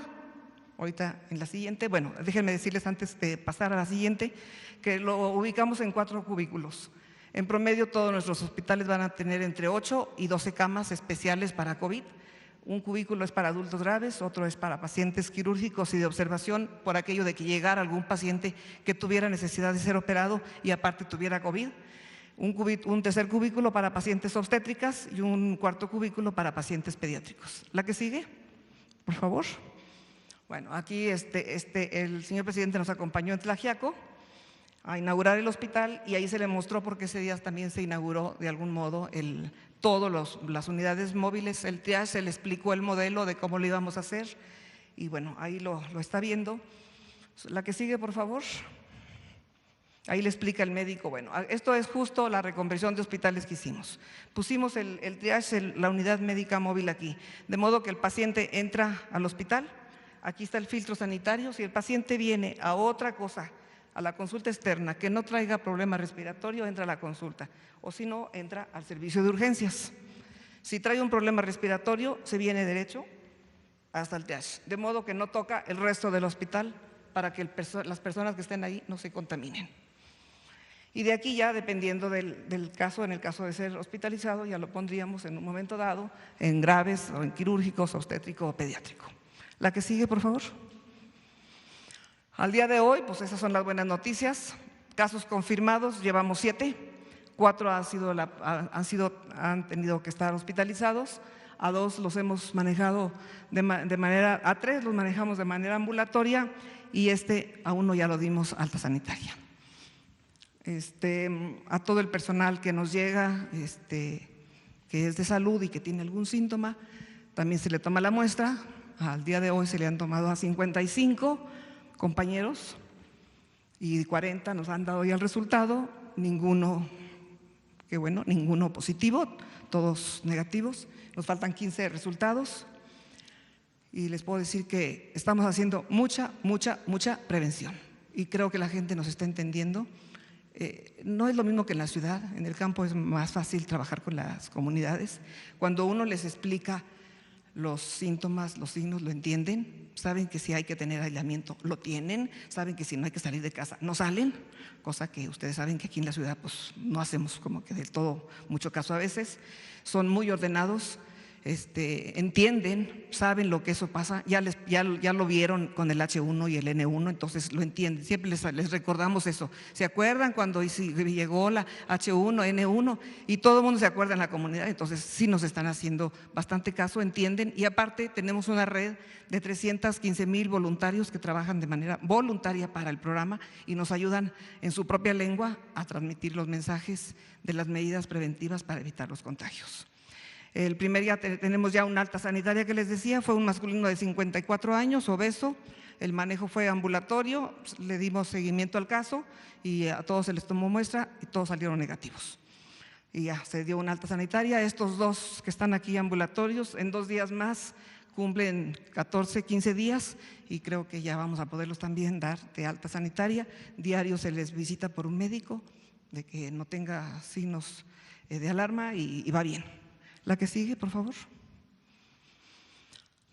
[SPEAKER 2] Ahorita en la siguiente, bueno, déjenme decirles antes de pasar a la siguiente, que lo ubicamos en 4 cubículos. En promedio, todos nuestros hospitales van a tener entre 8 y 12 camas especiales para COVID. Un cubículo es para adultos graves, otro es para pacientes quirúrgicos y de observación, por aquello de que llegara algún paciente que tuviera necesidad de ser operado y aparte tuviera COVID. Un tercer cubículo para pacientes obstétricas y un cuarto cubículo para pacientes pediátricos. ¿La que sigue? Por favor. Bueno, aquí el señor presidente nos acompañó en Tlaxiaco a inaugurar el hospital, y ahí se le mostró porque ese día también se inauguró de algún modo todas las unidades móviles, el triage, se le explicó el modelo de cómo lo íbamos a hacer, y bueno, ahí lo está viendo. La que sigue, por favor. Ahí le explica el médico. Bueno, esto es justo la reconversión de hospitales que hicimos. Pusimos el triage, la unidad médica móvil aquí, de modo que el paciente entra al hospital, aquí está el filtro sanitario. Si el paciente viene a otra cosa, a la consulta externa, que no traiga problema respiratorio, entra a la consulta, o si no, entra al servicio de urgencias. Si trae un problema respiratorio, se viene derecho hasta el TH, de modo que no toca el resto del hospital para que las personas que estén ahí no se contaminen. Y de aquí ya, dependiendo del caso, en el caso de ser hospitalizado, ya lo pondríamos en un momento dado en graves o en quirúrgicos, obstétrico o pediátrico. La que sigue, por favor. Al día de hoy, pues esas son las buenas noticias. Casos confirmados, llevamos 7, 4 han tenido que estar hospitalizados. a 2 los hemos manejado a 3 los manejamos de manera ambulatoria y a 1 ya lo dimos alta sanitaria. A todo el personal que nos llega, que es de salud y que tiene algún síntoma, también se le toma la muestra. Al día de hoy se le han tomado a 55 compañeros y 40 nos han dado ya el resultado, ninguno positivo, todos negativos. Nos faltan 15 resultados y les puedo decir que estamos haciendo mucha prevención y creo que la gente nos está entendiendo. No es lo mismo que en la ciudad, en el campo es más fácil trabajar con las comunidades. Cuando uno les explica los síntomas, los signos, lo entienden, saben que si hay que tener aislamiento, lo tienen, saben que si no hay que salir de casa, no salen, cosa que ustedes saben que aquí en la ciudad pues no hacemos como que del todo mucho caso a veces. Son muy ordenados, entienden, saben lo que eso pasa, ya lo vieron con el H1 y el N1, entonces lo entienden. Siempre les recordamos eso. ¿Se acuerdan cuando llegó la H1, N1? Y todo el mundo se acuerda en la comunidad, entonces sí nos están haciendo bastante caso, entienden. Y aparte tenemos una red de 315,000 voluntarios que trabajan de manera voluntaria para el programa y nos ayudan en su propia lengua a transmitir los mensajes de las medidas preventivas para evitar los contagios. El primer día tenemos ya una alta sanitaria que les decía, fue un masculino de 54 años, obeso, el manejo fue ambulatorio, le dimos seguimiento al caso y a todos se les tomó muestra y todos salieron negativos. Y ya se dio una alta sanitaria. Estos 2 que están aquí ambulatorios, en 2 días más cumplen 14, 15 días y creo que ya vamos a poderlos también dar de alta sanitaria. Diario se les visita por un médico de que no tenga signos de alarma y va bien. La que sigue, por favor.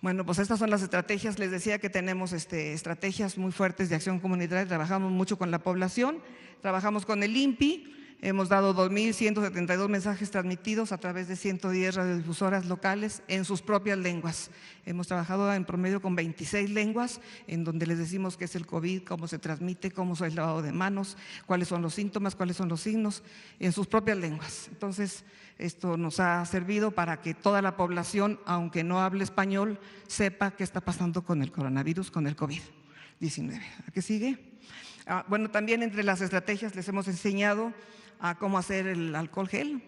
[SPEAKER 2] Bueno, pues estas son las estrategias. Les decía que tenemos estrategias muy fuertes de acción comunitaria. Trabajamos mucho con la población, trabajamos con el INPI. Hemos dado 2,172 mensajes transmitidos a través de 110 radiodifusoras locales en sus propias lenguas. Hemos trabajado en promedio con 26 lenguas, en donde les decimos qué es el COVID, cómo se transmite, cómo es el lavado de manos, cuáles son los síntomas, cuáles son los signos, en sus propias lenguas. Entonces, esto nos ha servido para que toda la población, aunque no hable español, sepa qué está pasando con el coronavirus, con el COVID-19. ¿A qué sigue? Bueno, también entre las estrategias les hemos enseñado a cómo hacer el alcohol gel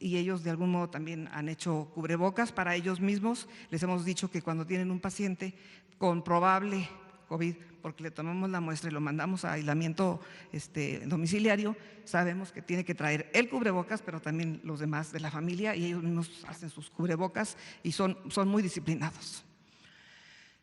[SPEAKER 2] y ellos de algún modo también han hecho cubrebocas para ellos mismos. Les hemos dicho que cuando tienen un paciente con probable COVID, porque le tomamos la muestra y lo mandamos a aislamiento domiciliario, sabemos que tiene que traer el cubrebocas, pero también los demás de la familia y ellos mismos hacen sus cubrebocas y son muy disciplinados.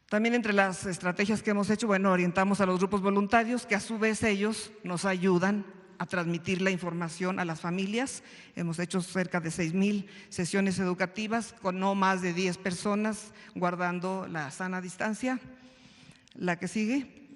[SPEAKER 2] También entre las estrategias que hemos hecho, bueno, orientamos a los grupos voluntarios que a su vez ellos nos ayudan a transmitir la información a las familias. Hemos hecho cerca de 6,000 sesiones educativas con no más de 10 personas guardando la sana distancia. La que sigue.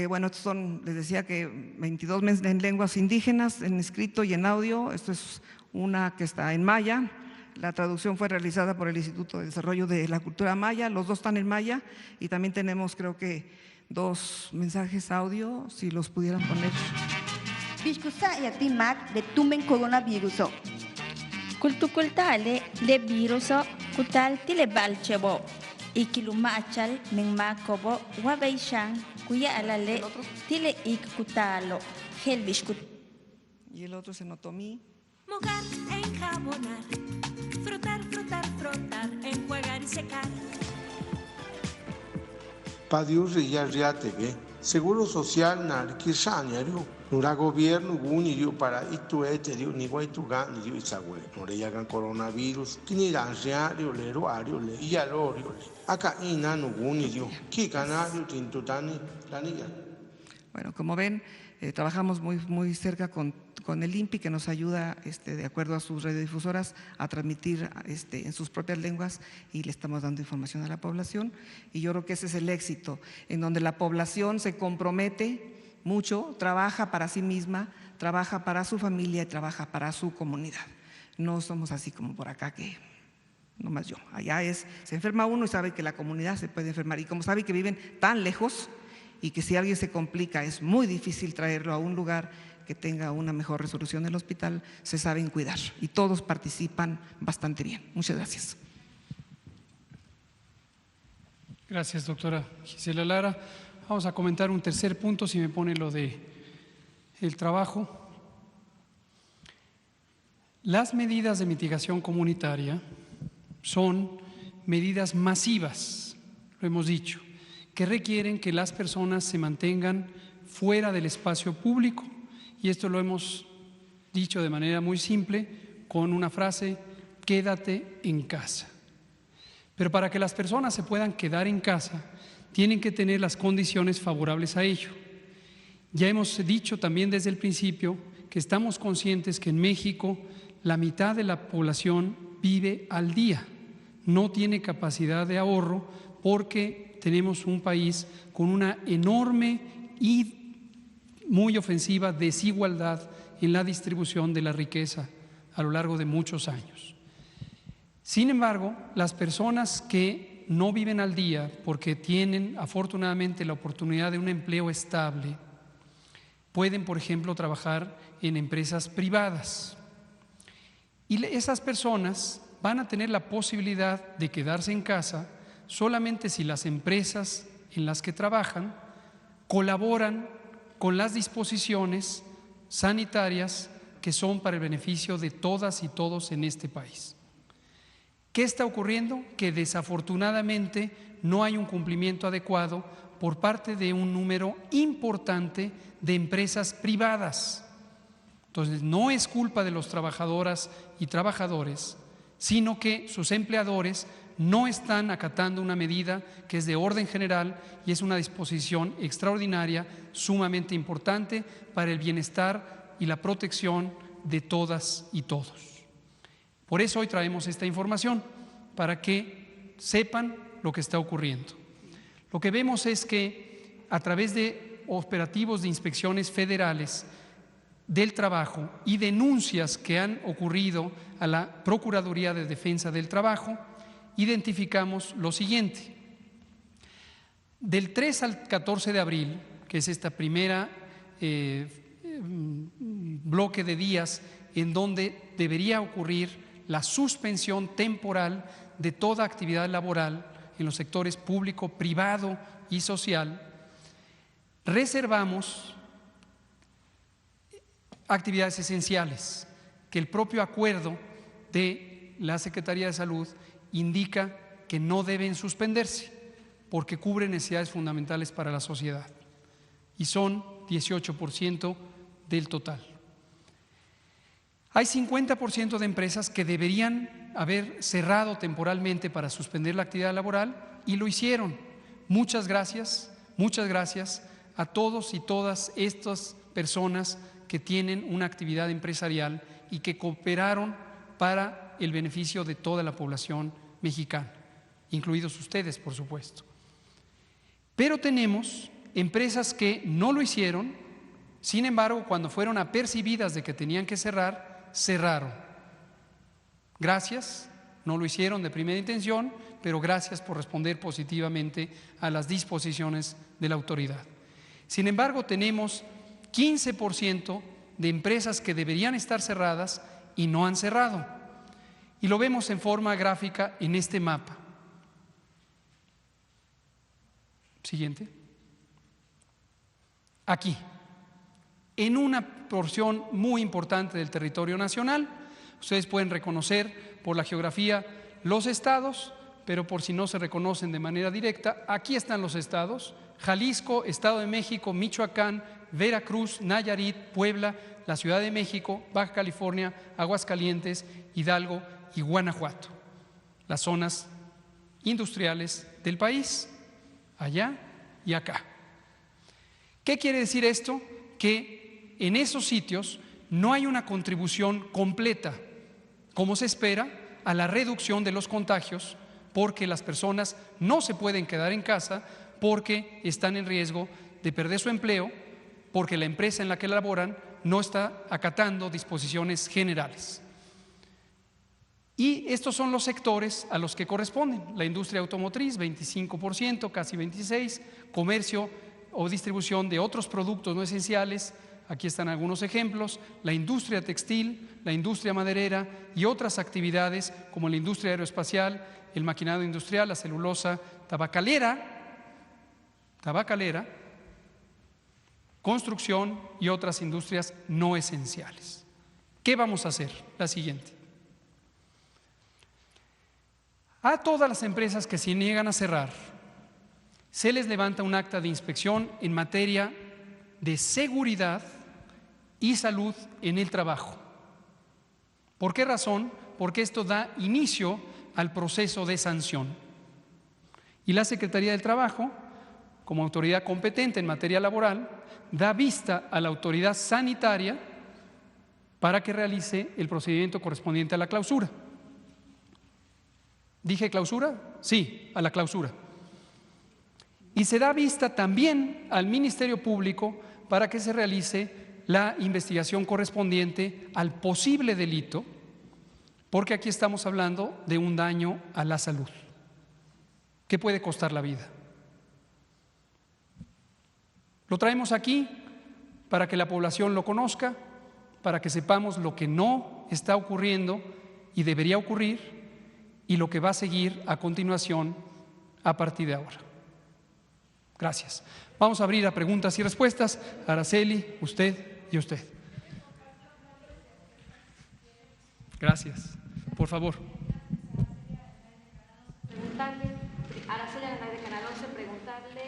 [SPEAKER 2] Bueno, estos son, les decía que 22 en lenguas indígenas, en escrito y en audio. Esto es una que está en maya. La traducción fue realizada por el Instituto de Desarrollo de la Cultura Maya. Los 2 están en maya y también tenemos, creo que, 2 mensajes audio, si los pudieran poner.
[SPEAKER 3] Biskusa yaktimak de tumen coronavirus. Kultukultale le virus kutal tile balchebo. Ikilumachal menmakobo wabeishan kuya alale tile ikkutalo helbiskut.
[SPEAKER 2] Y el otro es en otomí.
[SPEAKER 4] Mojar, enjabonar, frotar, frotar, frotar, enjuagar y secar.
[SPEAKER 5] Padiu riatege, Seguro Social narquisaniario, nura gobierno unirio para itueterio ni guaituga ni isagüe, noreyagan coronavirus, tiniranciario, leroario, le ialorio, acá ina unirio, kikanario, tintutani, lanilla.
[SPEAKER 2] Bueno, como ven, trabajamos muy cerca con el INPI, que nos ayuda, de acuerdo a sus radiodifusoras, a transmitir en sus propias lenguas y le estamos dando información a la población. Y yo creo que ese es el éxito, en donde la población se compromete mucho, trabaja para sí misma, trabaja para su familia y trabaja para su comunidad. No somos así como por acá que nomás yo. Allá se enferma uno y sabe que la comunidad se puede enfermar. Y como sabe que viven tan lejos y que si alguien se complica es muy difícil traerlo a un lugar que tenga una mejor resolución del hospital, se saben cuidar y todos participan bastante bien. Muchas gracias.
[SPEAKER 1] Gracias, doctora Gisela Lara. Vamos a comentar un tercer punto, si me pone lo de el trabajo. Las medidas de mitigación comunitaria son medidas masivas, lo hemos dicho, que requieren que las personas se mantengan fuera del espacio público, y esto lo hemos dicho de manera muy simple con una frase: quédate en casa. Pero para que las personas se puedan quedar en casa, tienen que tener las condiciones favorables a ello. Ya hemos dicho también desde el principio que estamos conscientes que en México la mitad de la población vive al día, no tiene capacidad de ahorro porque tenemos un país con una enorme y muy ofensiva desigualdad en la distribución de la riqueza a lo largo de muchos años. Sin embargo, las personas que no viven al día porque tienen afortunadamente la oportunidad de un empleo estable, pueden, por ejemplo, trabajar en empresas privadas. Y esas personas van a tener la posibilidad de quedarse en casa solamente si las empresas en las que trabajan colaboran con las disposiciones sanitarias que son para el beneficio de todas y todos en este país. ¿Qué está ocurriendo? Que desafortunadamente no hay un cumplimiento adecuado por parte de un número importante de empresas privadas. Entonces, no es culpa de los trabajadoras y trabajadores, sino que sus empleadores no están acatando una medida que es de orden general y es una disposición extraordinaria, sumamente importante para el bienestar y la protección de todas y todos. Por eso hoy traemos esta información, para que sepan lo que está ocurriendo. Lo que vemos es que a través de operativos de inspecciones federales del trabajo y denuncias que han ocurrido a la Procuraduría de Defensa del Trabajo, identificamos lo siguiente. Del 3 al 14 de abril, que es esta primera bloque de días en donde debería ocurrir la suspensión temporal de toda actividad laboral en los sectores público, privado y social, reservamos actividades esenciales que el propio acuerdo de la Secretaría de Salud indica que no deben suspenderse porque cubren necesidades fundamentales para la sociedad y son 18% del total. Hay 50% de empresas que deberían haber cerrado temporalmente para suspender la actividad laboral y lo hicieron. Muchas gracias a todos y todas estas personas que tienen una actividad empresarial y que cooperaron para el beneficio de toda la población mexicana, incluidos ustedes, por supuesto. Pero tenemos empresas que no lo hicieron, sin embargo, cuando fueron apercibidas de que tenían que cerrar, cerraron. Gracias, no lo hicieron de primera intención, pero gracias por responder positivamente a las disposiciones de la autoridad. Sin embargo, tenemos 15% de empresas que deberían estar cerradas y no han cerrado. Y lo vemos en forma gráfica en este mapa. Siguiente. Aquí, en una porción muy importante del territorio nacional, ustedes pueden reconocer por la geografía los estados, pero por si no se reconocen de manera directa, aquí están los estados: Jalisco, Estado de México, Michoacán, Veracruz, Nayarit, Puebla, la Ciudad de México, Baja California, Aguascalientes, Hidalgo y Guanajuato, las zonas industriales del país, allá y acá. ¿Qué quiere decir esto? Que en esos sitios no hay una contribución completa, como se espera, a la reducción de los contagios, porque las personas no se pueden quedar en casa porque están en riesgo de perder su empleo, porque la empresa en la que laboran no está acatando disposiciones generales. Y estos son los sectores a los que corresponden: la industria automotriz, 25%, casi 26%, comercio o distribución de otros productos no esenciales, Aquí están algunos ejemplos: la industria textil, la industria maderera y otras actividades como la industria aeroespacial, el maquinado industrial, la celulosa, tabacalera, construcción y otras industrias no esenciales. ¿Qué vamos a hacer? La siguiente. A todas las empresas que se niegan a cerrar, se les levanta un acta de inspección en materia de seguridad y salud en el trabajo. ¿Por qué razón? Porque esto da inicio al proceso de sanción. Y la Secretaría del Trabajo, como autoridad competente en materia laboral, da vista a la autoridad sanitaria para que realice el procedimiento correspondiente a la clausura. ¿Dije clausura? Sí, a la clausura. Y se da vista también al Ministerio Público para que se realice la investigación correspondiente al posible delito, porque aquí estamos hablando de un daño a la salud que puede costar la vida. Lo traemos aquí para que la población lo conozca, para que sepamos lo que no está ocurriendo y debería ocurrir y lo que va a seguir a continuación a partir de ahora. Gracias. Vamos a abrir a preguntas y respuestas. Araceli, usted y usted. Gracias. Por favor.
[SPEAKER 6] Preguntarle, Araceli de Canal 11, preguntarle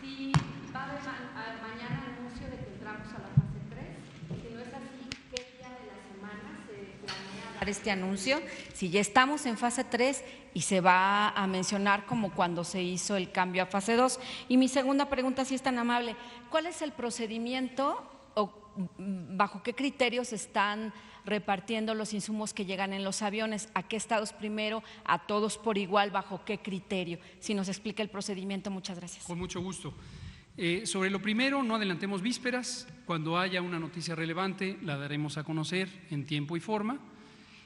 [SPEAKER 6] si va a haber mañana anuncio de que entramos a la fase 3. Si no es así, ¿qué día de la semana se planea dar este anuncio? Si ya estamos en fase 3 y se va a mencionar como cuando se hizo el cambio a fase 2. Y mi segunda pregunta, si es tan amable, ¿cuál es el procedimiento o bajo qué criterios están repartiendo los insumos que llegan en los aviones? ¿A qué estados primero? ¿A todos por igual? ¿Bajo qué criterio? Si nos explica el procedimiento, muchas gracias.
[SPEAKER 1] Con mucho gusto. Sobre lo primero, no adelantemos vísperas. Cuando haya una noticia relevante, la daremos a conocer en tiempo y forma.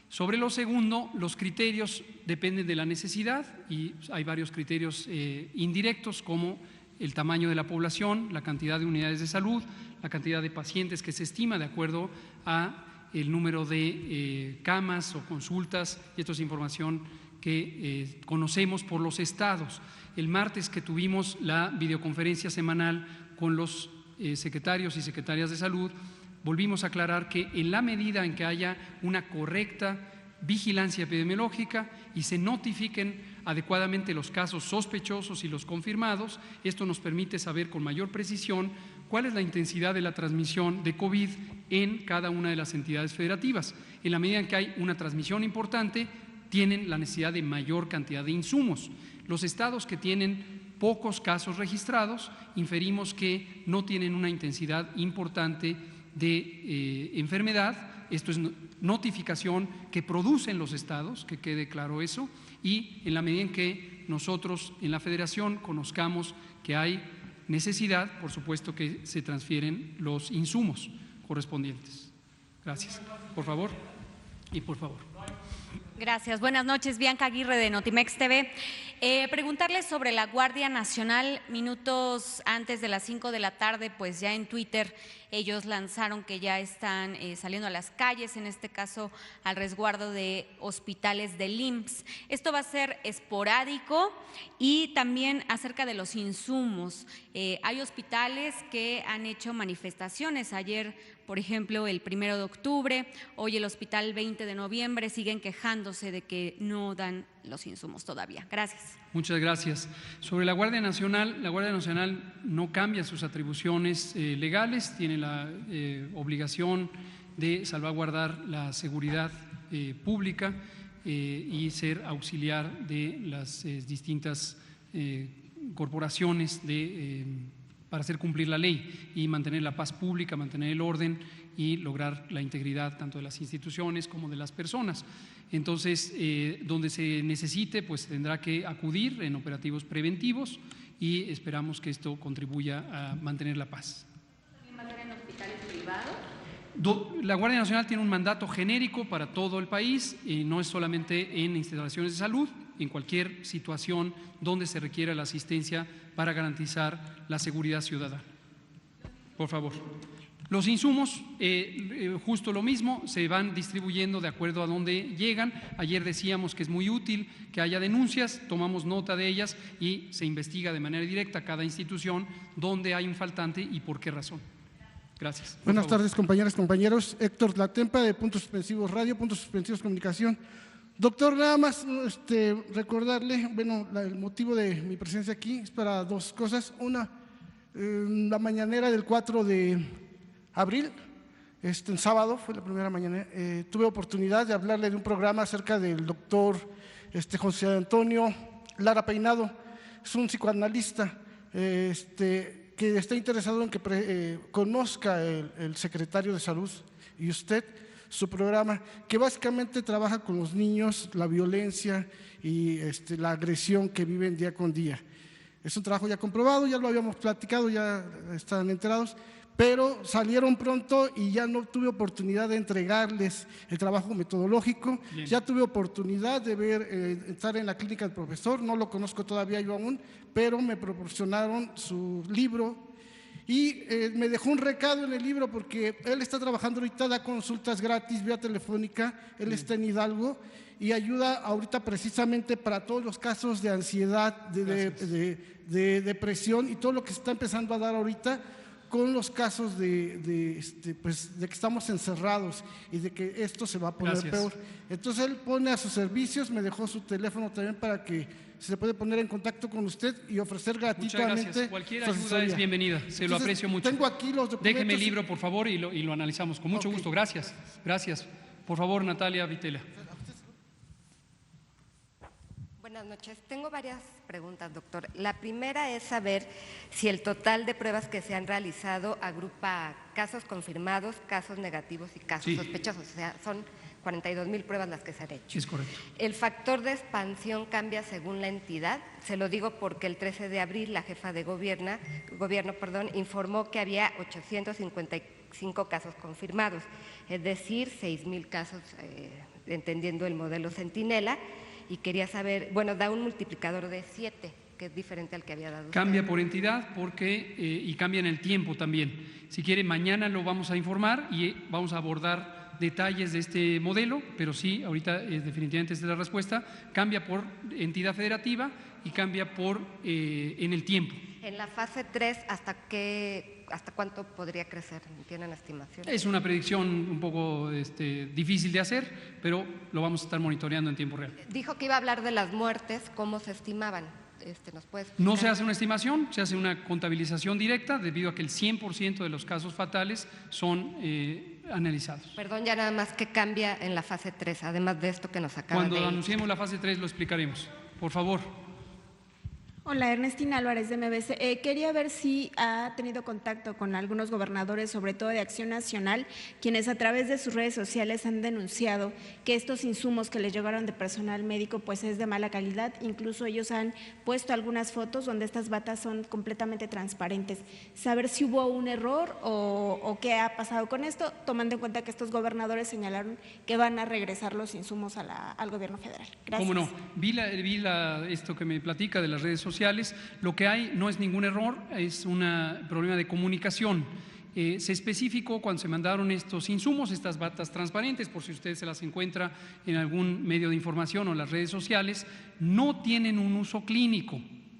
[SPEAKER 1] Sobre lo segundo, los criterios dependen de la necesidad y hay varios criterios indirectos, como el tamaño de la población, la cantidad de unidades de salud, la cantidad de pacientes que se estima de acuerdo a el número de camas o consultas, y esto es información que conocemos por los estados. El martes que tuvimos la videoconferencia semanal con los secretarios y secretarias de salud, volvimos a aclarar que en la medida en que haya una correcta vigilancia epidemiológica y se notifiquen adecuadamente los casos sospechosos y los confirmados, esto nos permite saber con mayor precisión cuál es la intensidad de la transmisión de COVID en cada una de las entidades federativas. En la medida en que hay una transmisión importante, tienen la necesidad de mayor cantidad de insumos. Los estados que tienen pocos casos registrados, inferimos que no tienen una intensidad importante de enfermedad. Esto es notificación que producen los estados, que quede claro eso, y en la medida en que nosotros en la federación conozcamos que hay necesidad, por supuesto que se transfieren los insumos correspondientes. Gracias. Por favor. Y por favor.
[SPEAKER 6] Gracias. Buenas noches, Bianca Aguirre de Notimex TV. Preguntarles sobre la Guardia Nacional. Minutos antes de las 5 de la tarde, pues ya en Twitter ellos lanzaron que ya están saliendo a las calles, en este caso al resguardo de hospitales del IMSS. Esto va a ser esporádico y también acerca de los insumos. Hay hospitales que han hecho manifestaciones. Ayer, por ejemplo, el 1 de octubre, hoy el hospital 20 de noviembre, siguen quejándose de que no dan los insumos todavía. Gracias.
[SPEAKER 1] Muchas gracias. Sobre la Guardia Nacional no cambia sus atribuciones legales, tiene la obligación de salvaguardar la seguridad pública y ser auxiliar de las distintas corporaciones para hacer cumplir la ley y mantener la paz pública, mantener el orden y lograr la integridad tanto de las instituciones como de las personas. Entonces, donde se necesite, pues tendrá que acudir en operativos preventivos y esperamos que esto contribuya a mantener la paz.
[SPEAKER 6] ¿También va a ser en hospitales privados?
[SPEAKER 1] La Guardia Nacional tiene un mandato genérico para todo el país y no es solamente en instalaciones de salud, en cualquier situación donde se requiera la asistencia para garantizar la seguridad ciudadana. Por favor. Los insumos, justo lo mismo, se van distribuyendo de acuerdo a dónde llegan. Ayer decíamos que es muy útil que haya denuncias, tomamos nota de ellas y se investiga de manera directa cada institución dónde hay un faltante y por qué razón. Gracias.
[SPEAKER 7] Buenas tardes, compañeras, compañeros. Héctor Tlatempa, de Puntos Suspensivos Radio, Puntos Suspensivos Comunicación. Doctor, nada más recordarle, bueno, el motivo de mi presencia aquí es para dos cosas. Una, la mañanera del 4 de abril, en sábado, fue la primera mañana, tuve oportunidad de hablarle de un programa acerca del doctor José Antonio Lara Peinado. Es un psicoanalista que está interesado en que conozca el secretario de Salud y usted su programa, que básicamente trabaja con los niños, la violencia y la agresión que viven día con día. Es un trabajo ya comprobado, ya lo habíamos platicado, ya están enterados, pero salieron pronto y ya no tuve oportunidad de entregarles el trabajo metodológico. Bien. Ya tuve oportunidad de ver, estar en la clínica del profesor, no lo conozco todavía yo aún, pero me proporcionaron su libro y me dejó un recado en el libro porque él está trabajando ahorita, da consultas gratis vía telefónica, él está en Hidalgo y ayuda ahorita precisamente para todos los casos de ansiedad, de depresión y todo lo que se está empezando a dar ahorita con los casos de que estamos encerrados y de que esto se va a poner peor. Entonces él pone a sus servicios, me dejó su teléfono también para que se puede poner en contacto con usted y ofrecer gratuitamente.
[SPEAKER 1] Muchas gracias. Cualquier ayuda es bienvenida, lo aprecio mucho.
[SPEAKER 7] Tengo aquí los documentos.
[SPEAKER 1] Déjeme el libro, por favor, y lo analizamos. Con mucho gusto, gracias. Gracias. Por favor, Natalia Vitela.
[SPEAKER 8] Buenas noches. Tengo varias preguntas, doctor. La primera es saber si el total de pruebas que se han realizado agrupa casos confirmados, casos negativos y casos sospechosos. O sea, son 42,000 pruebas las que se han hecho.
[SPEAKER 1] Es correcto.
[SPEAKER 8] ¿El factor de expansión cambia según la entidad? Se lo digo porque el 13 de abril la jefa de gobierno informó que había 855 casos confirmados, es decir, 6,000 casos, entendiendo el modelo Centinela, y quería saber, bueno, da un multiplicador de 7, que es diferente al que había dado.
[SPEAKER 1] Cambia por entidad y cambia en el tiempo también. Si quiere, mañana lo vamos a informar y vamos a abordar detalles de este modelo, pero sí, ahorita definitivamente esta es la respuesta. Cambia por entidad federativa y cambia en el tiempo.
[SPEAKER 8] En la fase 3, ¿hasta cuánto podría crecer? ¿Tienen estimación?
[SPEAKER 1] Es una predicción un poco difícil de hacer, pero lo vamos a estar monitoreando en tiempo real.
[SPEAKER 8] Dijo que iba a hablar de las muertes, ¿cómo se estimaban? ¿Nos puede explicar?
[SPEAKER 1] No se hace una estimación, se hace una contabilización directa debido a que el 100% de los casos fatales son analizados.
[SPEAKER 8] Perdón, ya nada más, ¿qué cambia en la fase 3, además de esto que nos acaba de decir?
[SPEAKER 1] Cuando anunciemos la fase 3 lo explicaremos. Por favor.
[SPEAKER 9] Hola, Ernestina Álvarez de MBC. Quería ver si ha tenido contacto con algunos gobernadores, sobre todo de Acción Nacional, quienes a través de sus redes sociales han denunciado que estos insumos que les llegaron de personal médico pues es de mala calidad. Incluso ellos han puesto algunas fotos donde estas batas son completamente transparentes. Saber si hubo un error o qué ha pasado con esto, tomando en cuenta que estos gobernadores señalaron que van a regresar los insumos al gobierno federal. Gracias.
[SPEAKER 1] ¿Cómo no? Vi esto que me platica de las redes sociales. Lo que hay no es ningún error, es un problema de comunicación. Se especificó cuando se mandaron estos insumos, estas batas transparentes, por si usted se las encuentra en algún medio de información o en las redes sociales, no tienen un uso clínico.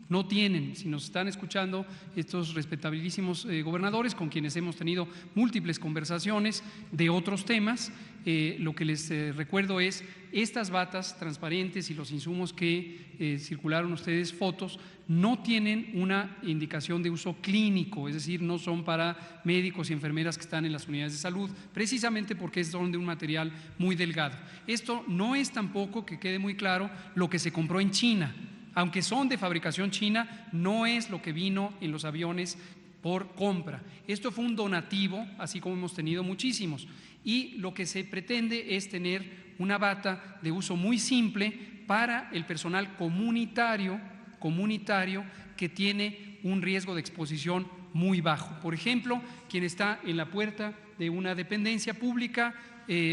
[SPEAKER 1] No tienen, si nos están escuchando estos respetabilísimos gobernadores con quienes hemos tenido múltiples conversaciones de otros temas, lo que les recuerdo es estas batas transparentes y los insumos que circularon ustedes, fotos, no tienen una indicación de uso clínico, es decir, no son para médicos y enfermeras que están en las unidades de salud, precisamente porque son de un material muy delgado. Esto no es tampoco, que quede muy claro, lo que se compró en China. Aunque son de fabricación china, no es lo que vino en los aviones por compra. Esto fue un donativo, así como hemos tenido muchísimos. Y lo que se pretende es tener una bata de uso muy simple para el personal comunitario que tiene un riesgo de exposición muy bajo. Por ejemplo, quien está en la puerta de una dependencia pública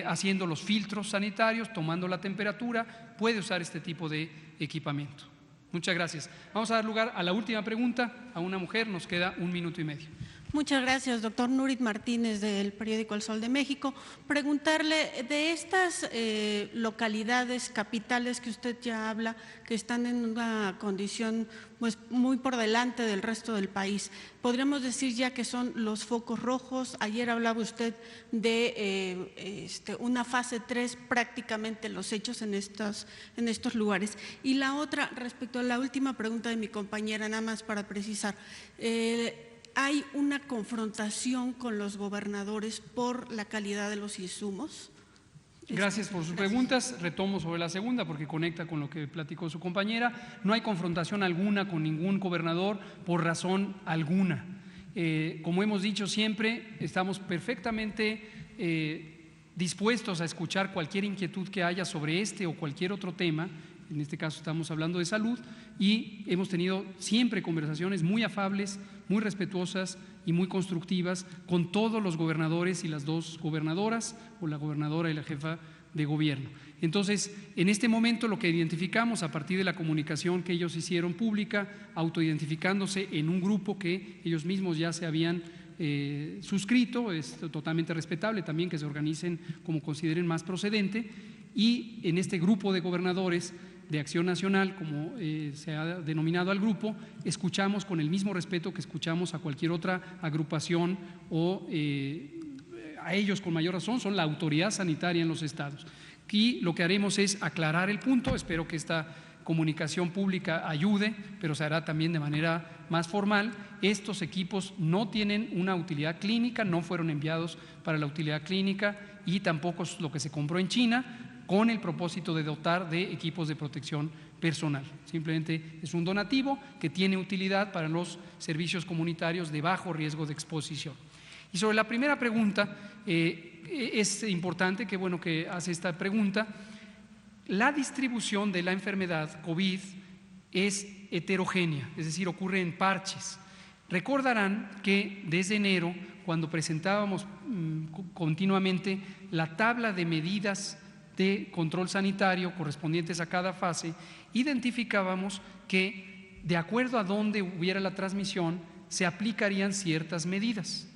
[SPEAKER 1] haciendo los filtros sanitarios, tomando la temperatura, puede usar este tipo de equipamiento. Muchas gracias. Vamos a dar lugar a la última pregunta, a una mujer, nos queda 1 minuto y medio.
[SPEAKER 10] Muchas gracias, doctor. Nurit Martínez, del periódico El Sol de México. Preguntarle, de estas localidades capitales que usted ya habla, que están en una condición pues, muy por delante del resto del país, ¿podríamos decir ya que son los focos rojos? Ayer hablaba usted de una fase 3, prácticamente los hechos en estos lugares. Y la otra, respecto a la última pregunta de mi compañera, nada más para precisar, ¿hay una confrontación con los gobernadores por la calidad de los insumos?
[SPEAKER 1] Gracias por sus preguntas. Retomo sobre la segunda porque conecta con lo que platicó su compañera. No hay confrontación alguna con ningún gobernador por razón alguna. Como hemos dicho siempre, estamos perfectamente dispuestos a escuchar cualquier inquietud que haya sobre este o cualquier otro tema. En este caso estamos hablando de salud y hemos tenido siempre conversaciones muy afables, muy respetuosas y muy constructivas con todos los gobernadores y las dos gobernadoras, o la gobernadora y la jefa de gobierno. Entonces, en este momento lo que identificamos a partir de la comunicación que ellos hicieron pública, autoidentificándose en un grupo que ellos mismos ya se habían suscrito, es totalmente respetable también que se organicen como consideren más procedente, y en este grupo de gobernadores de Acción Nacional, como se ha denominado al grupo, escuchamos con el mismo respeto que escuchamos a cualquier otra agrupación o a ellos con mayor razón, son la autoridad sanitaria en los estados. Aquí lo que haremos es aclarar el punto, espero que esta comunicación pública ayude, pero se hará también de manera más formal. Estos equipos no tienen una utilidad clínica, no fueron enviados para la utilidad clínica y tampoco es lo que se compró en China, con el propósito de dotar de equipos de protección personal. Simplemente es un donativo que tiene utilidad para los servicios comunitarios de bajo riesgo de exposición. Y sobre la primera pregunta, es importante, qué bueno que hace esta pregunta, la distribución de la enfermedad COVID es heterogénea, es decir, ocurre en parches. Recordarán que desde enero, cuando presentábamos continuamente la tabla de medidas de control sanitario correspondientes a cada fase, identificábamos que de acuerdo a dónde hubiera la transmisión se aplicarían ciertas medidas.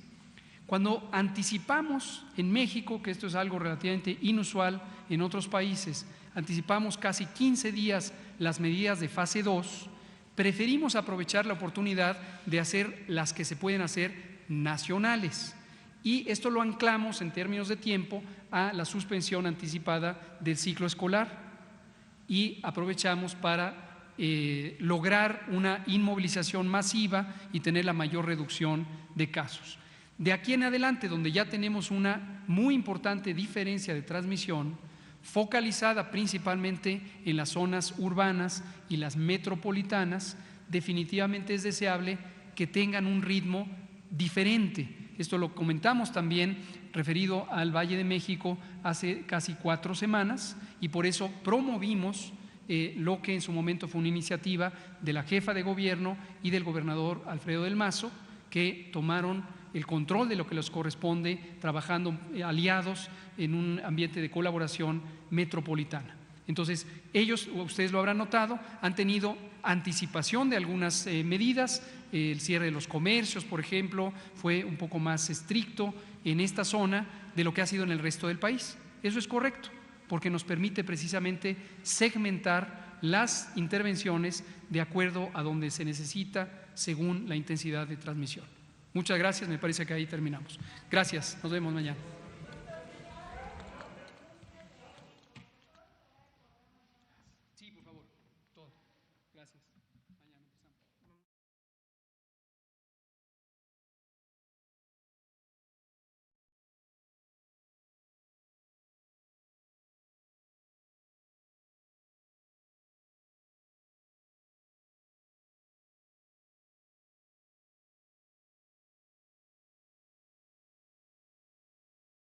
[SPEAKER 1] Cuando anticipamos en México, que esto es algo relativamente inusual en otros países, anticipamos casi 15 días las medidas de fase 2, preferimos aprovechar la oportunidad de hacer las que se pueden hacer nacionales. Y esto lo anclamos en términos de tiempo a la suspensión anticipada del ciclo escolar y aprovechamos para lograr una inmovilización masiva y tener la mayor reducción de casos. De aquí en adelante, donde ya tenemos una muy importante diferencia de transmisión, focalizada principalmente en las zonas urbanas y las metropolitanas, definitivamente es deseable que tengan un ritmo diferente. Esto lo comentamos también referido al Valle de México hace casi 4 semanas y por eso promovimos lo que en su momento fue una iniciativa de la jefa de gobierno y del gobernador Alfredo del Mazo, que tomaron el control de lo que les corresponde trabajando aliados en un ambiente de colaboración metropolitana. Entonces, ellos, ustedes lo habrán notado, han tenido anticipación de algunas medidas. El cierre de los comercios, por ejemplo, fue un poco más estricto en esta zona de lo que ha sido en el resto del país. Eso es correcto, porque nos permite precisamente segmentar las intervenciones de acuerdo a donde se necesita según la intensidad de transmisión. Muchas gracias, me parece que ahí terminamos. Gracias, nos vemos mañana.